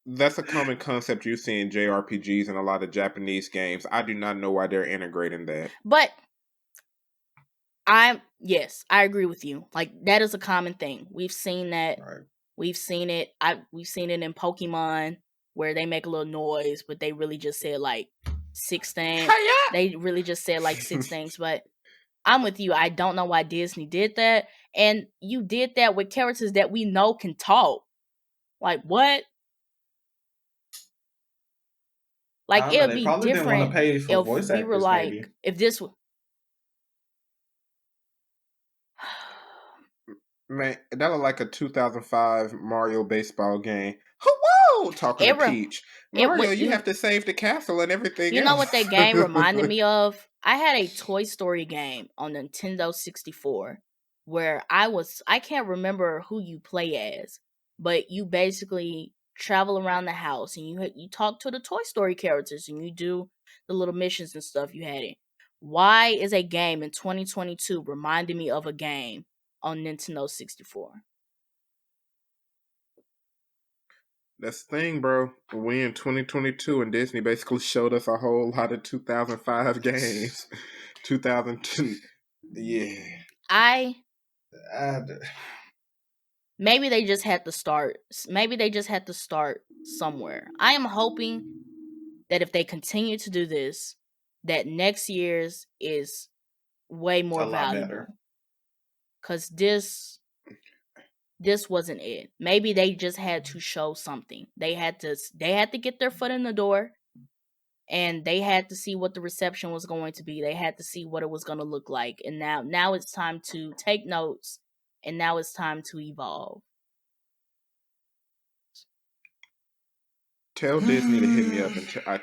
C: That's a common concept you see in JRPGs and a lot of Japanese games. I do not know why they're integrating that.
A: But yes, I agree with you. Like, that is a common thing. We've seen that.
D: Right.
A: We've seen it. We've seen it in Pokemon where they make a little noise, but they really just said like 6 things. They really just said like 6 things. But I'm with you. I don't know why Disney did that. And you did that with characters that we know can talk. Like, what? Like, it would be different if we were like, maybe. If this was...
C: Man, that looked like a 2005 Mario baseball game. Whoa! Talking to Peach. Mario, you have to save the castle and everything else.
A: Know what that game reminded me of? I had a Toy Story game on Nintendo 64 where I can't remember who you play as, but you basically travel around the house and you talk to the Toy Story characters and you do the little missions and stuff you had it. Why is a game in 2022 reminding me of a game on Nintendo 64?
C: That's the thing, bro. We in 2022 and Disney basically showed us a whole lot of 2005 games. 2002. Yeah. Maybe they just had to start. Maybe they just had to start somewhere. I am hoping that if they continue to do this, that next year's is way more valuable. Because this wasn't it. Maybe they just had to show something. They had to get their foot in the door, and they had to see what the reception was going to be. They had to see what it was going to look like. And now it's time to take notes, and now it's time to evolve. Tell Disney to hit me up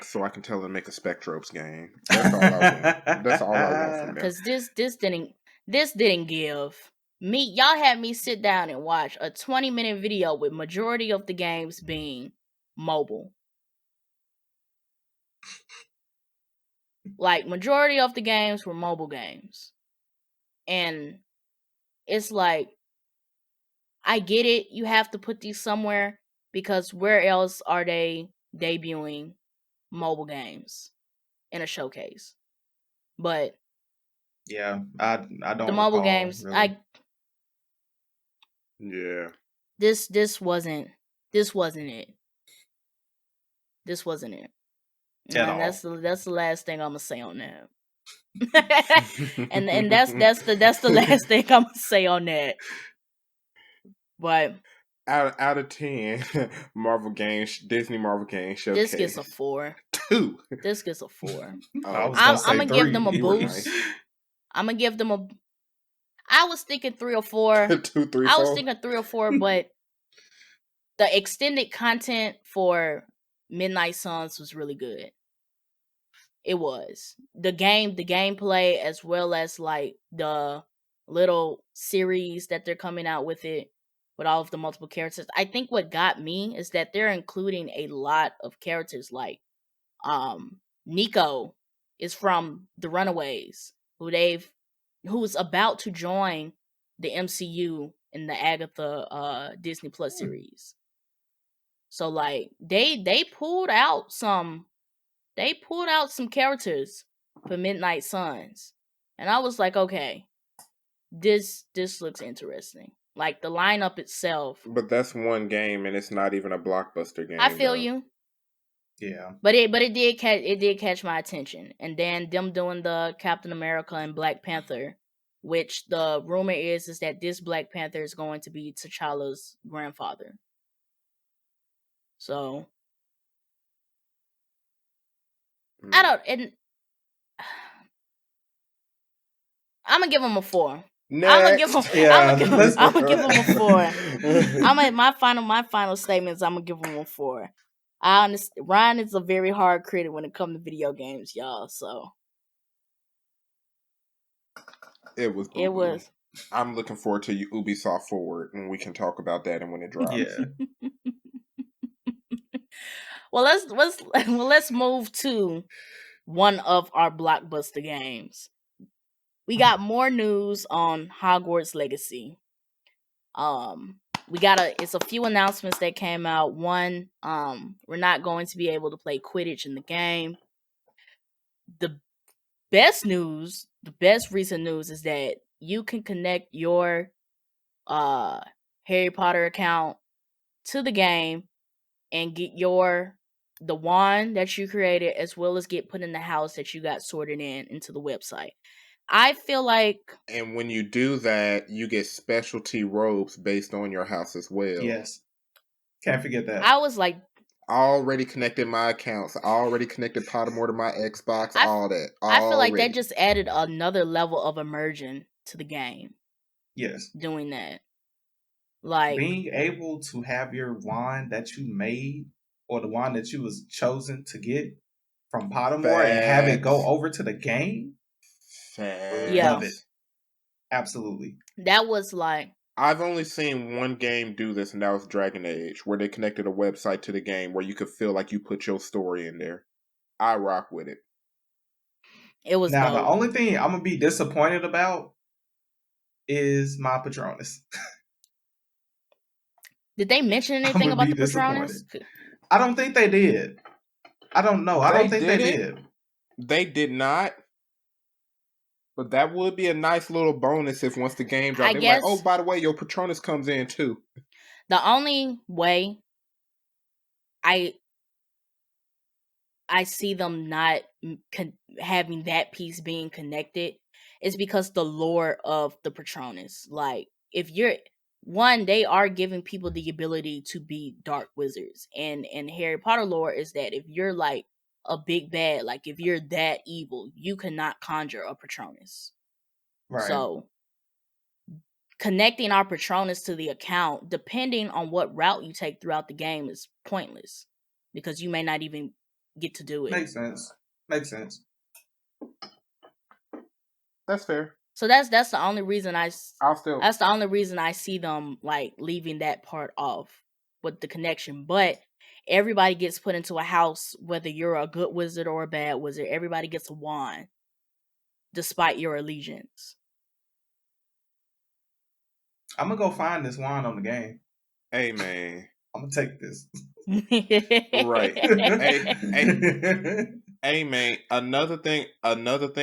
C: so I can tell them to make a Spectropes game. That's all I want. That's all I want from them.
A: Because this didn't give. Y'all had me sit down and watch a 20-minute video with majority of the games being mobile. Like, majority of the games were mobile games. And it's like, I get it. You have to put these somewhere because where else are they debuting mobile games in a showcase? But
D: yeah, I don't
A: the mobile
D: recall,
A: games,
D: really.
C: Yeah.
A: This wasn't it. This wasn't it.
D: At
A: And
D: all.
A: that's the last thing I'm gonna say on that. and that's the last thing I'm gonna say on that. But
C: out of 10, Disney Marvel games showcase.
A: this gets a 4.
C: 2.
A: This gets a 4.
D: I was
A: I'm
D: gonna say
A: gonna give them a
D: 3.
A: boost. I'm gonna give them a. I was thinking 3 or 4.
C: 2, 3, 4.
A: I was thinking 3 or 4, but the extended content for Midnight Suns was really good. It was the gameplay, as well as like the little series that they're coming out with it, with all of the multiple characters. I think what got me is that they're including a lot of characters, like Nico is from the Runaways, who's about to join the MCU in the Agatha Disney Plus series. So like they pulled out some characters for Midnight Suns. And I was like, okay, this looks interesting. Like the lineup itself.
C: But that's one game and it's not even a blockbuster game.
A: I feel
C: though.
A: you.
D: Yeah.
A: But it did catch my attention. And then them doing the Captain America and Black Panther, which the rumor is that this Black Panther is going to be T'Challa's grandfather. So I don't, and I'm gonna give him a 4.
C: Next.
A: I'm gonna give him.
D: Yeah,
A: I'm gonna give him a 4.
C: I'm
A: My final statement is I'm gonna give him a 4. I understand. Ryan is a very hard critic when it comes to video games, y'all. So
C: It was.
A: it was.
C: I'm looking forward to Ubisoft Forward, and we can talk about that and when it drops.
D: Yeah.
A: Well, let's move to one of our blockbuster games. We got more news on Hogwarts Legacy. It's a few announcements that came out. One, we're not going to be able to play Quidditch in the game. The best recent news is that you can connect your Harry Potter account to the game and get the wand that you created, as well as get put in the house that you got sorted into the website. I feel like,
C: and when you do that, you get specialty robes based on your house as well.
D: Yes. Can't forget that.
A: I was like,
C: already connected my accounts, already connected Pottermore to my Xbox, all that.
A: I feel like that just added another level of immersion to the game.
D: Yes.
A: Doing that. Like
D: being able to have your wand that you made, or the wand that you was chosen to get from Pottermore, and have it go over to the game.
A: Yeah.
D: Love it. Absolutely.
A: That was like,
C: I've only seen one game do this, and that was Dragon Age, where they connected a website to the game where you could feel like you put your story in there. I rock with it.
A: It was
D: now
A: dope.
D: The only thing I'm gonna be disappointed about is my Patronus.
A: Did they mention anything about the Patronus?
D: I don't think they did. I don't know. I don't think they did.
C: They did not. But that would be a nice little bonus if once the game drops, they're like, oh, by the way, your Patronus comes in too.
A: The only way I see them not having that piece being connected is because the lore of the Patronus. Like, if you're they are giving people the ability to be dark wizards, and Harry Potter lore is that if you're like a big bad, like if you're that evil, you cannot conjure a Patronus.
D: Right.
A: So connecting our Patronus to the account, depending on what route you take throughout the game, is pointless because you may not even get to do it.
D: Makes sense.
C: That's fair.
A: So that's the only reason
C: I'll still.
A: that's the only reason I see them like leaving that part off with the connection. But everybody gets put into a house, whether you're a good wizard or a bad wizard. Everybody gets a wand, despite your allegiance.
D: I'm gonna go find this wand on the game.
C: Hey man.
D: I'm gonna take this.
C: Right. Hey man. Another thing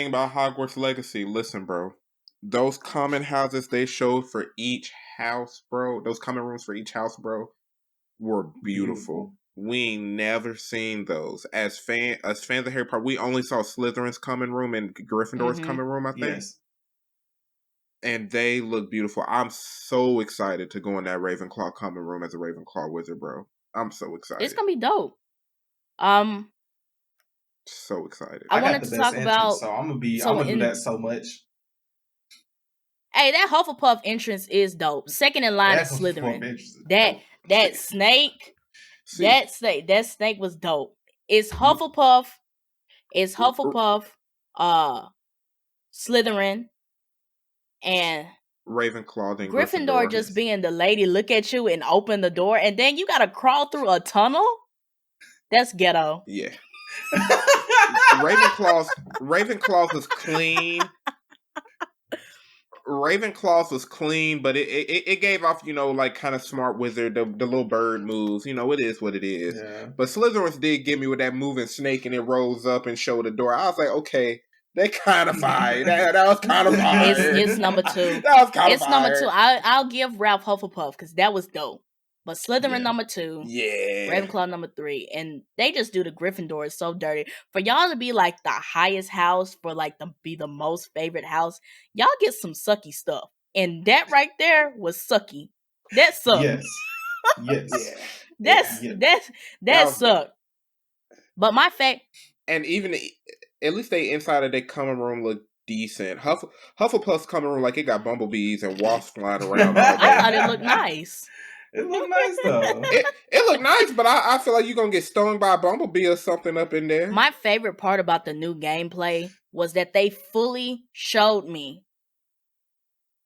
C: about Hogwarts Legacy. Listen, bro. Those common houses they showed for each house, bro. Those common rooms for each house, bro, were beautiful. We ain't never seen those. As fans of Harry Potter, we only saw Slytherin's common room and Gryffindor's common room, I think.
D: Yes.
C: And they look beautiful. I'm so excited to go in that Ravenclaw common room as a Ravenclaw wizard, bro. I'm so excited.
A: It's gonna be dope.
C: So excited.
A: I wanted to talk about.
D: So I'm gonna do that so much.
A: Hey, that Hufflepuff entrance is dope. Second in line is Slytherin. That snake.
C: See,
A: that snake was dope. It's Hufflepuff. It's Hufflepuff. Slytherin. And
C: Ravenclaw. Then
A: Gryffindor just being the lady, look at you and open the door, and then you gotta crawl through a tunnel. That's ghetto.
C: Yeah. Ravenclaws was clean. Ravenclaws was clean, but it gave off, like kind of smart wizard, the little bird moves. It is what it is.
D: Yeah.
C: But Slytherins did get me with that moving snake and it rose up and showed the door. I was like, okay, they kind of fire. That was kind of fire.
A: It's number 2.
C: That was kind of
A: fire. It's number 2. I'll give Ralph Hufflepuff because that was dope. But Slytherin number 2.
C: Yeah.
A: Ravenclaw number 3. And they just do the Gryffindor. It's so dirty. For y'all to be like the highest house, for like be the most favorite house, y'all get some sucky stuff. And that right there was sucky. That sucked.
D: Yes. Yes.
A: That sucked. But my fact.
C: And even at least they inside of their common room look decent. Hufflepuff's common room, like it got bumblebees and wasps flying around.
A: I thought it looked nice.
D: It looked nice though.
C: It looked nice, but I feel like you're gonna get stung by a bumblebee or something up in there.
A: My favorite part about the new gameplay was that they fully showed me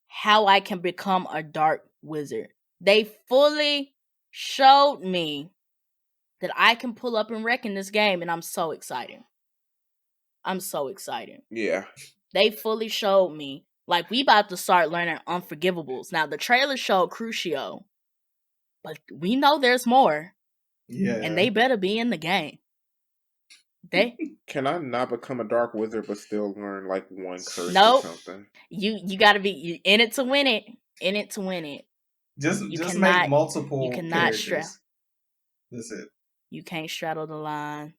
A: how I can become a dark wizard. They fully showed me that I can pull up and wreck in this game, and I'm so excited.
C: Yeah.
A: They fully showed me. Like, we about to start learning Unforgivables. Now, the trailer showed Crucio, but we know there's more.
D: Yeah.
A: And they better be in the game.
C: Can I not become a dark wizard but still learn like one curse
A: nope.
C: or something?
A: You gotta be in it to win it. In it to win it.
D: Just make multiple.
A: You cannot
D: straddle. That's it.
A: You can't straddle the line.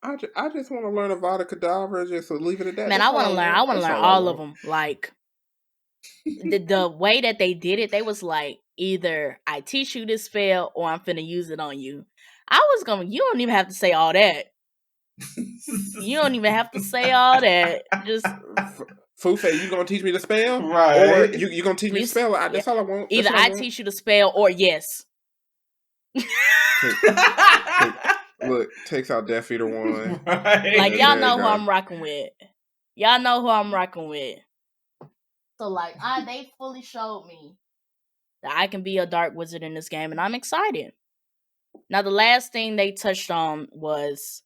C: I just want to learn Avada Kedavra, just so leave it at that.
A: Man, I want to learn all of them. Like, the way that they did it, they was like, either I teach you this spell or I'm finna use it on you. You don't even have to say all that. You don't even have to say all that. Just
C: Phoop said, you gonna teach me the spell?
D: Right.
C: Or you gonna teach me the spell? That's all I want.
A: Either I teach you the spell or yes.
C: Look, takes out Death Eater 1.
D: Right.
A: Like, y'all know who I'm rocking with. So, like, they fully showed me that I can be a dark wizard in this game, and I'm excited. Now, the last thing they touched on was...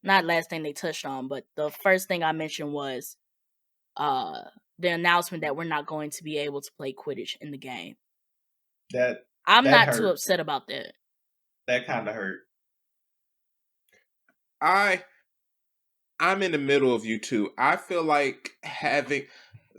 A: Not last thing they touched on, but the first thing I mentioned was the announcement that we're not going to be able to play Quidditch in the game. I'm not
D: hurt.
A: Too upset about that.
D: That kind of hurt.
C: I'm in the middle of you two. I feel like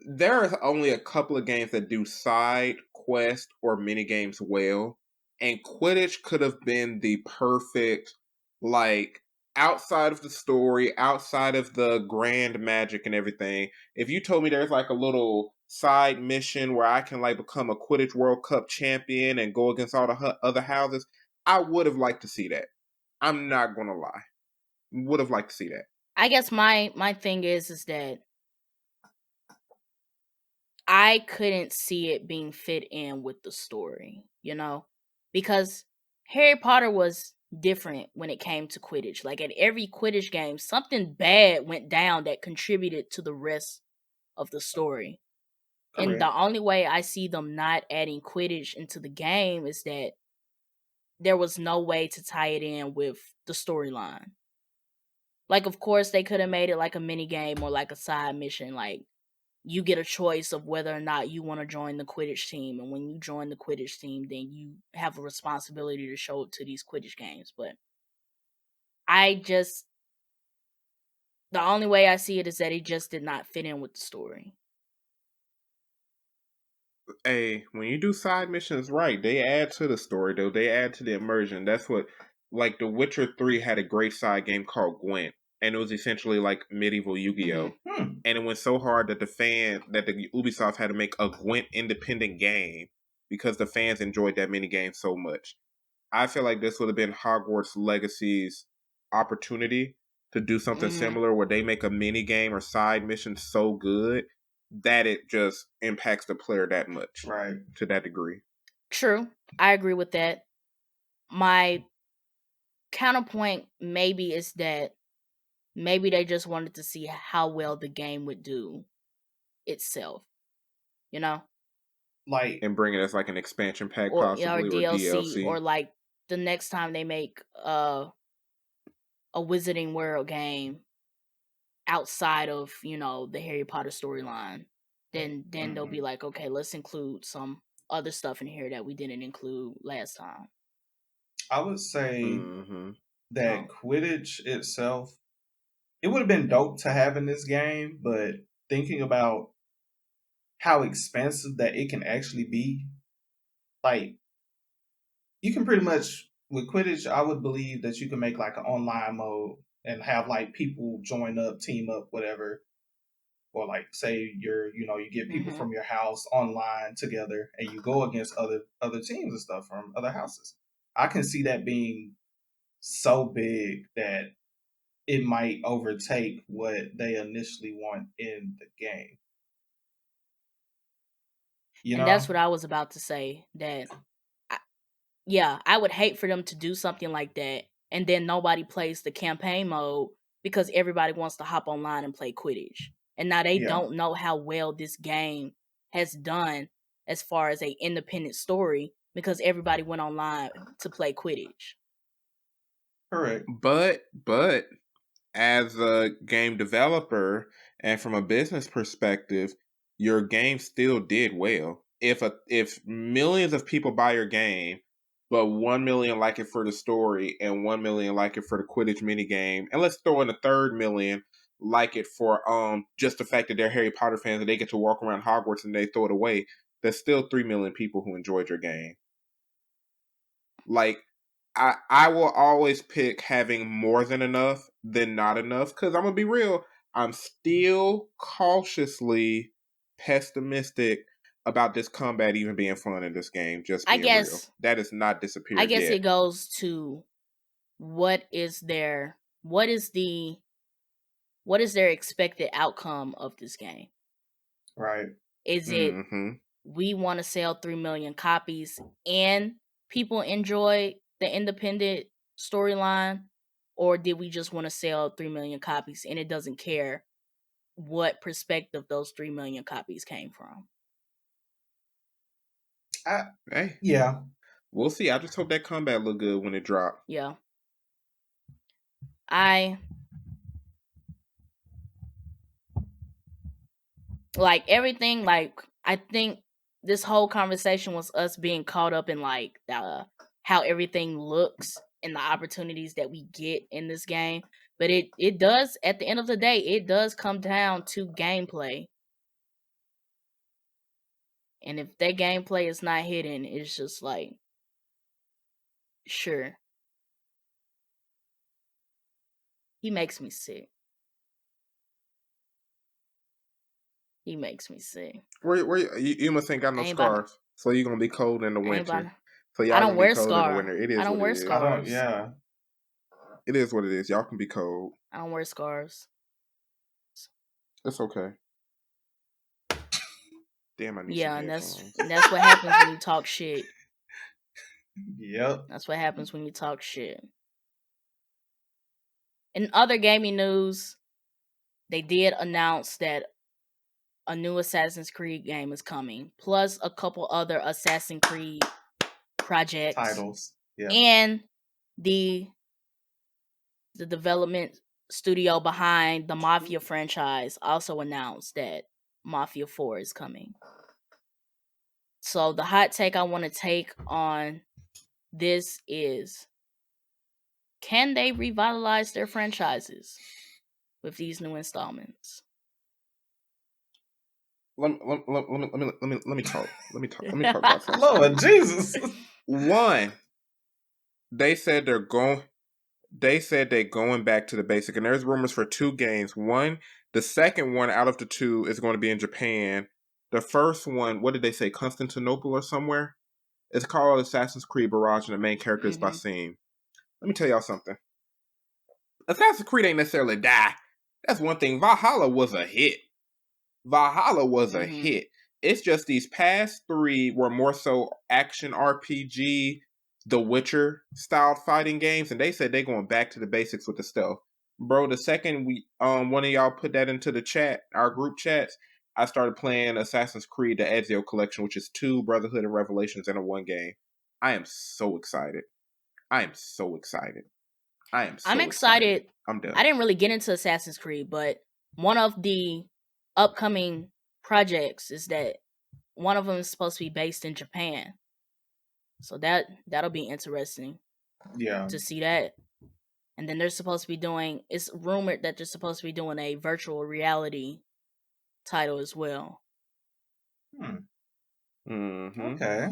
C: there are only a couple of games that do side quest or mini games well, and Quidditch could have been the perfect, like, outside of the story, outside of the grand magic and everything. If you told me there's like a little side mission where I can like become a Quidditch World Cup champion and go against all the other houses, I would have liked to see that. I'm not gonna lie. Would have liked to see that.
A: I guess my thing is that I couldn't see it being fit in with the story, because Harry Potter was different when it came to Quidditch. Like, at every Quidditch game, something bad went down that contributed to the rest of the story. And
D: Correct.
A: the only way I see them not adding Quidditch into the game is that there was no way to tie it in with the storyline. Like, of course, they could have made it like a mini game or like a side mission. Like, you get a choice of whether or not you want to join the Quidditch team. And when you join the Quidditch team, then you have a responsibility to show up to these Quidditch games. But the only way I see it is that it just did not fit in with the story.
C: Hey, when you do side missions right, they add to the story though. They add to the immersion. That's what, like, The Witcher 3 had a great side game called Gwent, and it was essentially like medieval Yu-Gi-Oh. And it went so hard that the Ubisoft had to make a Gwent independent game because the fans enjoyed that mini game so much. I feel like this would have been Hogwarts Legacy's opportunity to do something similar, where they make a mini game or side mission so good that it just impacts the player that much,
D: Right.
C: to that degree.
A: True. I agree with that. My counterpoint maybe is that maybe they just wanted to see how well the game would do itself. You know?
D: Like,
C: And bring it as like an expansion pack,
A: Or
C: possibly, or
A: DLC,
C: DLC.
A: or like the next time they make a Wizarding World game outside of, the Harry Potter storyline, then they'll be like, okay, let's include some other stuff in here that we didn't include last time.
D: I would say that
A: Oh.
D: Quidditch itself, it would have been dope to have in this game, but thinking about how expensive that it can actually be, like, you can pretty much, with Quidditch, I would believe that you can make like an online mode and have like people join up, team up, whatever. Or like say you get people from your house online together and you go against other teams and stuff from other houses. I can see that being so big that it might overtake what they initially want in the game.
A: And that's what I was about to say, that I would hate for them to do something like that and then nobody plays the campaign mode because everybody wants to hop online and play Quidditch. And now they don't know how well this game has done as far as a independent story because everybody went online to play Quidditch.
D: Correct.
C: But as a game developer and from a business perspective, your game still did well. If millions of people buy your game, but 1 million like it for the story and 1 million like it for the Quidditch minigame, and let's throw in a third million like it for just the fact that they're Harry Potter fans and they get to walk around Hogwarts and they throw it away, there's still 3 million people who enjoyed your game. Like, I will always pick having more than enough than not enough, because I'm gonna be real, I'm still cautiously pessimistic about this combat even being fun in this game. Just being real, that is not disappeared
A: I guess
C: yet.
A: it goes to what is their expected outcome of this game.
D: Right.
A: Is it we want to sell 3 million copies and people enjoy the independent storyline, or did we just want to sell 3 million copies and it doesn't care what perspective those 3 million copies came from?
C: Hey,
D: yeah,
C: we'll see. I just hope that combat look good when it drops.
A: Yeah. Like everything, like I think this whole conversation was us being caught up in like how everything looks and the opportunities that we get in this game. But it does, at the end of the day, it does come down to gameplay. And if that gameplay is not hidden, it's just like, sure. He makes me sick. He makes me sick.
C: Where you must ain't got no scarves, so you're gonna be cold in the winter. So y'all gonna be cold in the winter. It is
A: I don't
C: what
A: wear
C: it is.
A: scarves.
C: It is what it is. Y'all can be cold.
A: I don't wear scarves.
C: It's okay. Damn, I need some headphones.
A: And that's what happens when you talk shit.
D: Yep.
A: That's what happens when you talk shit. In other gaming news, they did announce that a new Assassin's Creed game is coming, plus a couple other Assassin's Creed projects
D: Titles. Yeah.
A: and the development studio behind the Mafia franchise also announced that Mafia 4 is coming. So the hot take I want to take on this is, can they revitalize their franchises with these new installments?
C: Let me talk about something.
D: Lord Jesus.
C: One, they said they're going back to the basic, and there's rumors for 2 games. One, the second one out of the 2 is going to be in Japan. The first one, what did they say, Constantinople or somewhere? It's called Assassin's Creed Barrage, and the main character is Basim. Let me tell y'all something. Assassin's Creed ain't necessarily die. That's one thing. Valhalla was a hit. A hit. It's just these past 3 were more so action RPG, The Witcher style fighting games, and they said they're going back to the basics with the stealth. Bro, the second one of y'all put that into the chat, our group chats, I started playing Assassin's Creed, the Ezio collection, which is 2 Brotherhood and Revelations in a 1 game. I am so excited. I'm excited. I'm done.
A: I didn't really get into Assassin's Creed, but one of the upcoming projects is that one of them is supposed to be based in Japan. So that'll be interesting.
D: Yeah.
A: To see that. And then they're supposed to be doing, it's rumored that they're supposed to be doing a virtual reality title as well.
D: Okay.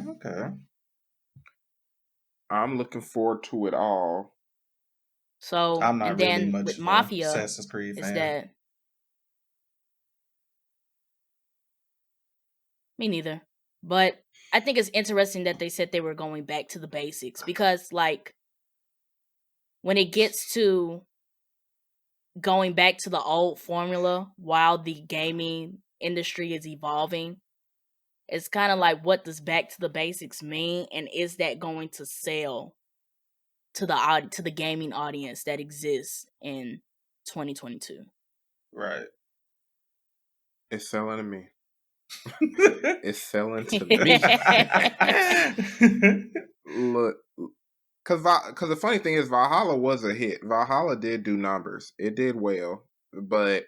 C: I'm looking forward to it all.
A: So,
D: I'm not
A: and
D: really
A: then
D: much
A: with
D: of
A: Mafia,
D: a Assassin's Creed fan.
A: is that me neither. But I think it's interesting that they said they were going back to the basics, because like when it gets to going back to the old formula while the gaming industry is evolving, it's kind of like, what does back to the basics mean, and is that going to sell to the gaming audience that exists in 2022?
C: Right. It's selling to me. It's selling to me. Look, because the funny thing is, Valhalla was a hit. Valhalla did do numbers. It did well. But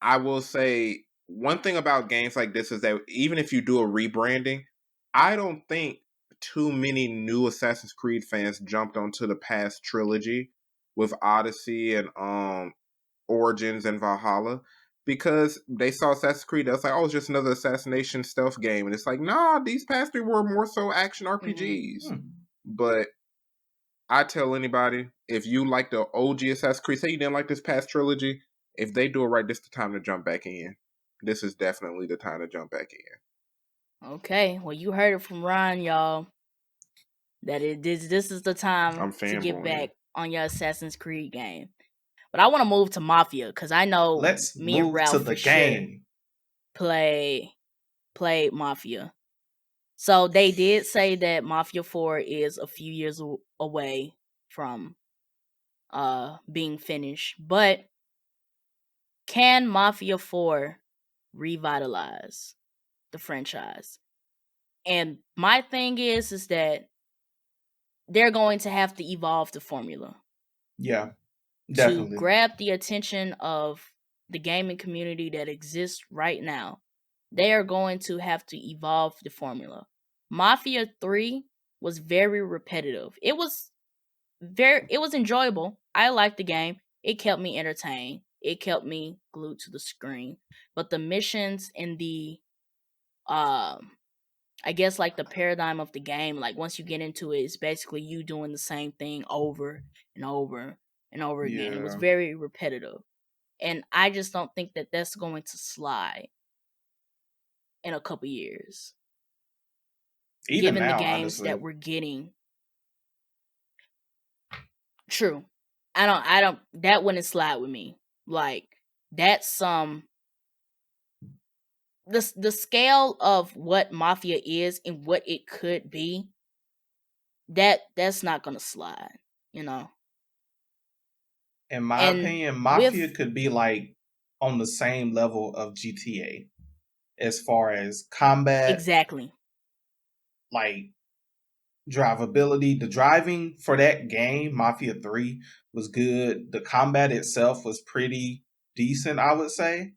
C: I will say, one thing about games like this is that even if you do a rebranding, I don't think too many new Assassin's Creed fans jumped onto the past trilogy with Odyssey and Origins and Valhalla, because they saw Assassin's Creed. That's like, oh, it's just another assassination stealth game. And it's like, nah, these past 3 were more so action RPGs. But I tell anybody, if you like the OG Assassin's Creed, say you didn't like this past trilogy, if they do it right, this is the time to jump back in. This is definitely the time to jump back in.
A: Okay, well, you heard it from Ryun, y'all. That this is the time to get back on your Assassin's Creed game. But I want to move to Mafia, because I know me and Ralph for sure played Mafia. So they did say that Mafia 4 is a few years away from being finished. But can Mafia 4 revitalize the franchise? And my thing is that they're going to have to evolve the formula.
D: Yeah, definitely.
A: To grab the attention of the gaming community that exists right now, they are going to have to evolve the formula. Mafia 3 was very repetitive. It was enjoyable. I liked the game. It kept me entertained. It kept me glued to the screen. But the missions and the I guess like the paradigm of the game, like once you get into it, it's basically you doing the same thing over and over and over again. It was very repetitive. And I just don't think that that's going to slide in a couple years.
D: Even
A: given
D: now,
A: the games
D: honestly,
A: that we're getting. True. I don't that wouldn't slide with me. Like that's the scale of what Mafia is and what it could be, that's not gonna slide, you know.
D: In my opinion, Mafia could be like on the same level of GTA. as far as combat,
A: Exactly.
D: like drivability. The driving for that game, Mafia 3, was good. The combat itself was pretty decent, I would say.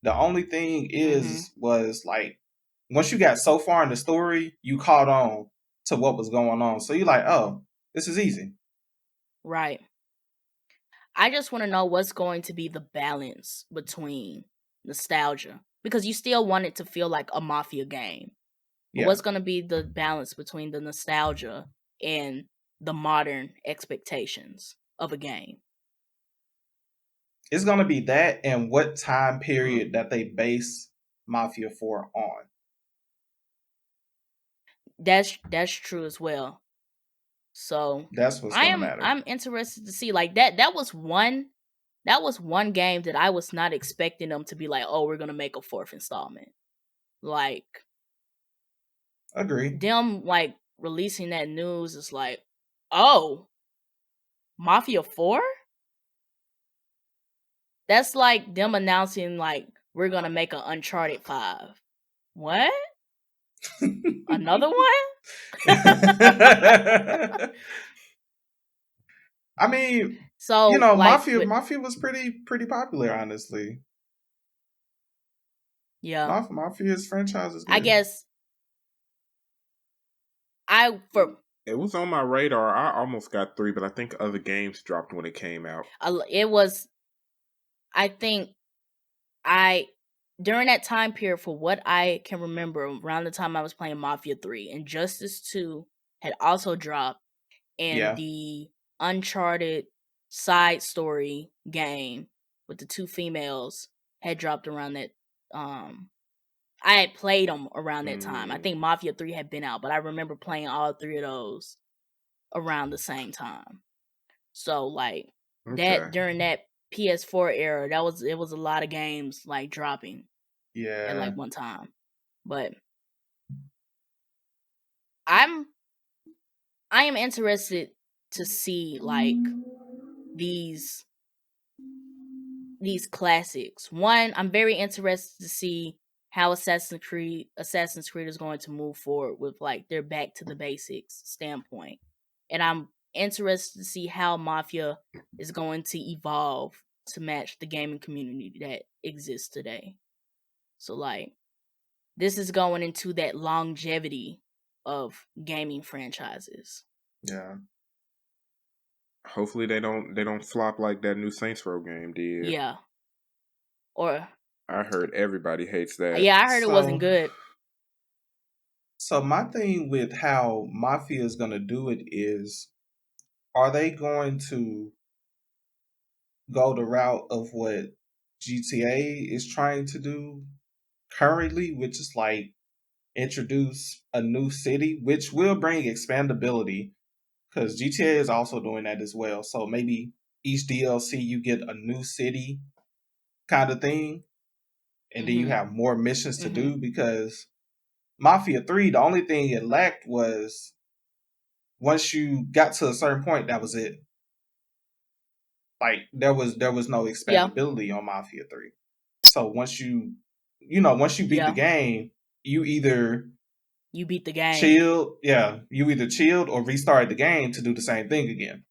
D: The only thing
A: Mm-hmm.
D: was like once you got so far in the story, you caught on to what was going on. So you're like, oh, this is easy.
A: Right. I just want to know what's going to be the balance between nostalgia, because you still want it to feel like a Mafia game. But
D: Yeah.
A: what's going to be the balance between the nostalgia and the modern expectations of a game?
D: It's gonna be that and what time period that they base Mafia 4 on.
A: That's true as well. So
D: That's what's gonna matter.
A: I'm interested to see, like, that was one game that I was not expecting them to be like, oh, we're gonna make a fourth installment. Like,
D: Agree.
A: them like releasing that news is like, oh, Mafia 4? That's like them announcing like we're gonna make an Uncharted 5. What? Another one?
D: I mean,
A: So like
D: Mafia was pretty popular, honestly.
A: yeah.
D: Mafia's franchise is
A: I
D: good.
A: guess
C: It was on my radar. I almost got 3, but I think other games dropped when it came out.
A: it was, I think during that time period, for what I can remember, around the time I was playing Mafia 3, Injustice 2 had also dropped, and
D: Yeah.
A: the Uncharted side story game with the 2 females had dropped around that. I had played them around that time. I think Mafia 3 had been out, but I remember playing all 3 of those around the same time. So like that during that PS4 era, it was a lot of games like dropping at
D: Yeah.
A: like one time. But I am interested to see like these classics. One, I'm very interested to see how Assassin's Creed is going to move forward with like their back to the basics standpoint. And I'm interested to see how Mafia is going to evolve to match the gaming community that exists today. So like this is going into that longevity of gaming franchises.
C: Yeah. Hopefully they don't flop like that new Saints Row game did.
A: Yeah. Or
C: I heard everybody hates that.
A: yeah, I heard it wasn't good.
D: So my thing with how Mafia is gonna do it is, are they going to go the route of what GTA is trying to do currently, which is like introduce a new city, which will bring expandability because GTA is also doing that as well. So maybe each DLC you get a new city kind of thing, and then you have more missions to do, because Mafia 3, the only thing it lacked was once you got to a certain point, that was it. Like there was no expandability on Mafia 3. So once you beat the game, you either
A: beat the game.
D: You either chilled or restarted the game to do the same thing again.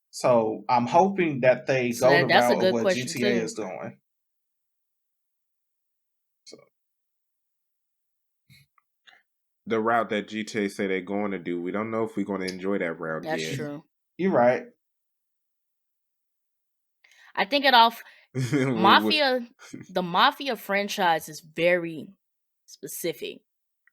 D: So I'm hoping that they go the route of what GTA is doing. So
C: the route that GTA say they're going to do, we don't know if we're going to enjoy that route yet.
A: That's true.
D: You're right.
A: I think it off Mafia. The Mafia franchise is very specific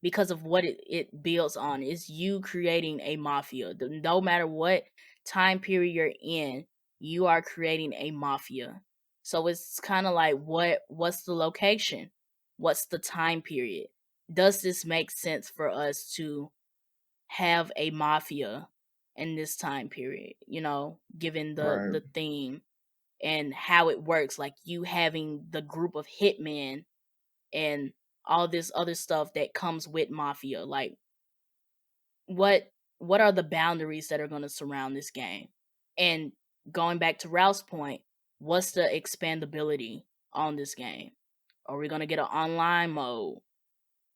A: because of what it builds on. Is you creating a mafia. No matter what time period you're in, you are creating a mafia. So it's kind of like what's the location? What's the time period? Does this make sense for us to have a mafia in this time period? You know, given the theme and how it works, like you having the group of hitmen and all this other stuff that comes with mafia. Like what are the boundaries that are going to surround this game? And going back to Ralph's point, what's the expandability on this game? Are we gonna get an online mode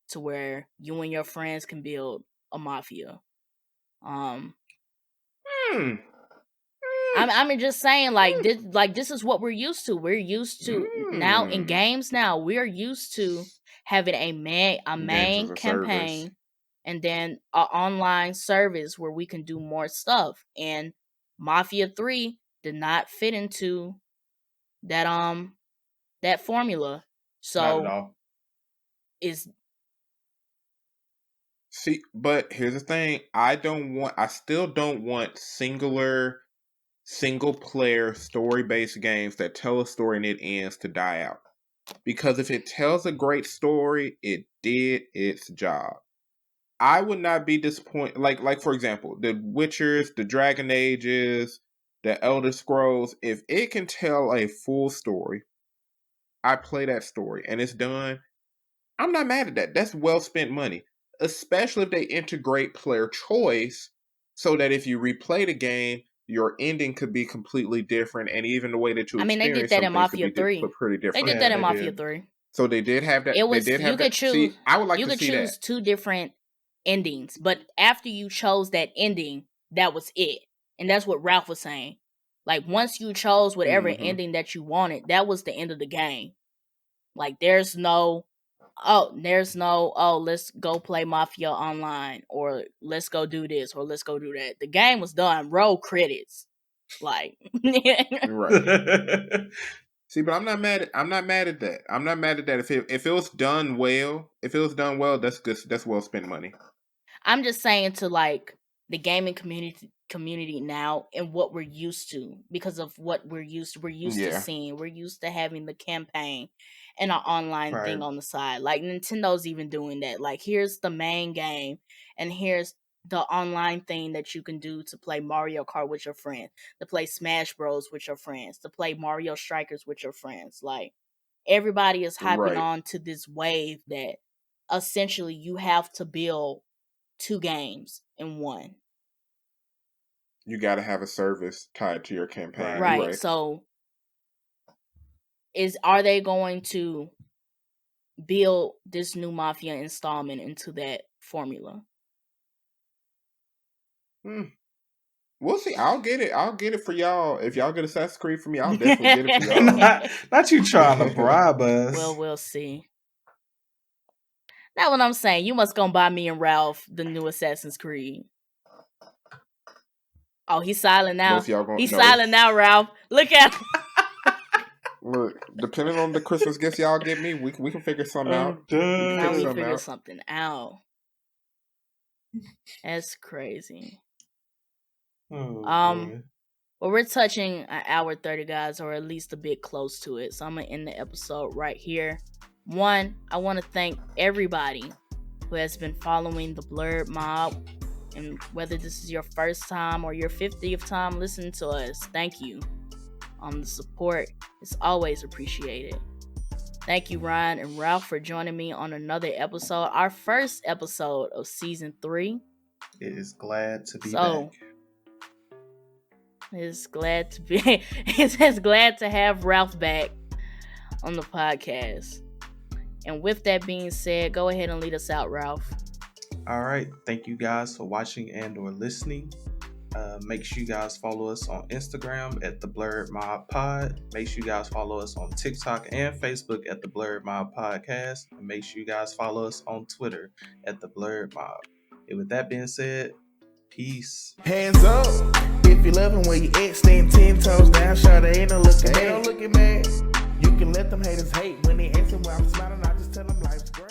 A: to where you and your friends can build a mafia? I mean, just saying, this is what we're used to. We're used to now in games. Now we're used to having a main campaign, and then an online service where we can do more stuff. And Mafia 3 did not fit into that formula. So
D: not at all.
C: See, but here's the thing. I still don't want single player story-based games that tell a story and it ends to die out. Because if it tells a great story, it did its job. I would not be disappointed. Like for example, the Witchers, the Dragon Ages, the Elder Scrolls. If it can tell a full story, I play that story and it's done. I'm not mad at that. That's well spent money. Especially if they integrate player choice so that if you replay the game, your ending could be completely different, and even the way that you experience
A: they did that in Mafia 3.
C: Pretty different.
A: They did that in Mafia 3.
C: So they did have that.
A: You could choose.
C: See, I would like to see that.
A: You could choose 2 different endings, but after you chose that ending, that was it. And that's what Ralph was saying. Like, once you chose whatever ending that you wanted, that was the end of the game. Like, there's no, let's go play Mafia online, or let's go do this, or let's go do that. The game was done. Roll credits. Like,
C: right. See, but I'm not mad at that. I'm not mad at that. If it was done well, that's good. That's well spent money.
A: I'm just saying, to like the gaming community now and what we're used to, because of what we're used to. We're used to seeing. We're used to having the campaign and an online thing on the side. Like, Nintendo's even doing that. Like, here's the main game, and here's the online thing that you can do to play Mario Kart with your friends, to play Smash Bros with your friends, to play Mario Strikers with your friends. Like, everybody is hopping on to this wave that essentially you have to build 2 games in one.
C: You got to have a service tied to your campaign.
A: Right. So are they going to build this new Mafia installment into that formula?
C: We'll see. I'll get it for y'all. If y'all get Assassin's Creed for me, I'll definitely get it for y'all.
D: not you trying to bribe us.
A: Well, we'll see. That's what I'm saying. You must gonna buy me and Ralph the new Assassin's Creed. Oh, he's silent now. He's silent now, Ralph. Look at him.
C: Look, depending on the Christmas gifts y'all get me, we can figure something out.
A: Now we figure something out. That's crazy. Well, we're touching an hour 30, guys, or at least a bit close to it. So I'm gonna end the episode right here. One, I want to thank everybody who has been following the Blerd Mob, and whether this is your first time or your 50th time listening to us, thank you. The support is always appreciated. Thank you, Ryan and Ralph, for joining me on another episode, our first episode of season 3.
D: It is glad to be back.
A: It's just glad to have Ralph back on the podcast. And with that being said, go ahead and lead us out, Ralph.
D: All right. Thank you guys for watching and or listening. Make sure you guys follow us on Instagram at the Blerd Mob Pod. Make sure you guys follow us on TikTok and Facebook at the Blerd Mob Podcast. And make sure you guys follow us on Twitter at the Blerd Mob. And with that being said, peace.
B: Hands up if you loving where you at. Stand 10 toes down. Shout ain't no looking mad. You can let them haters hate when they answer where I'm smiling. I just tell them life's great.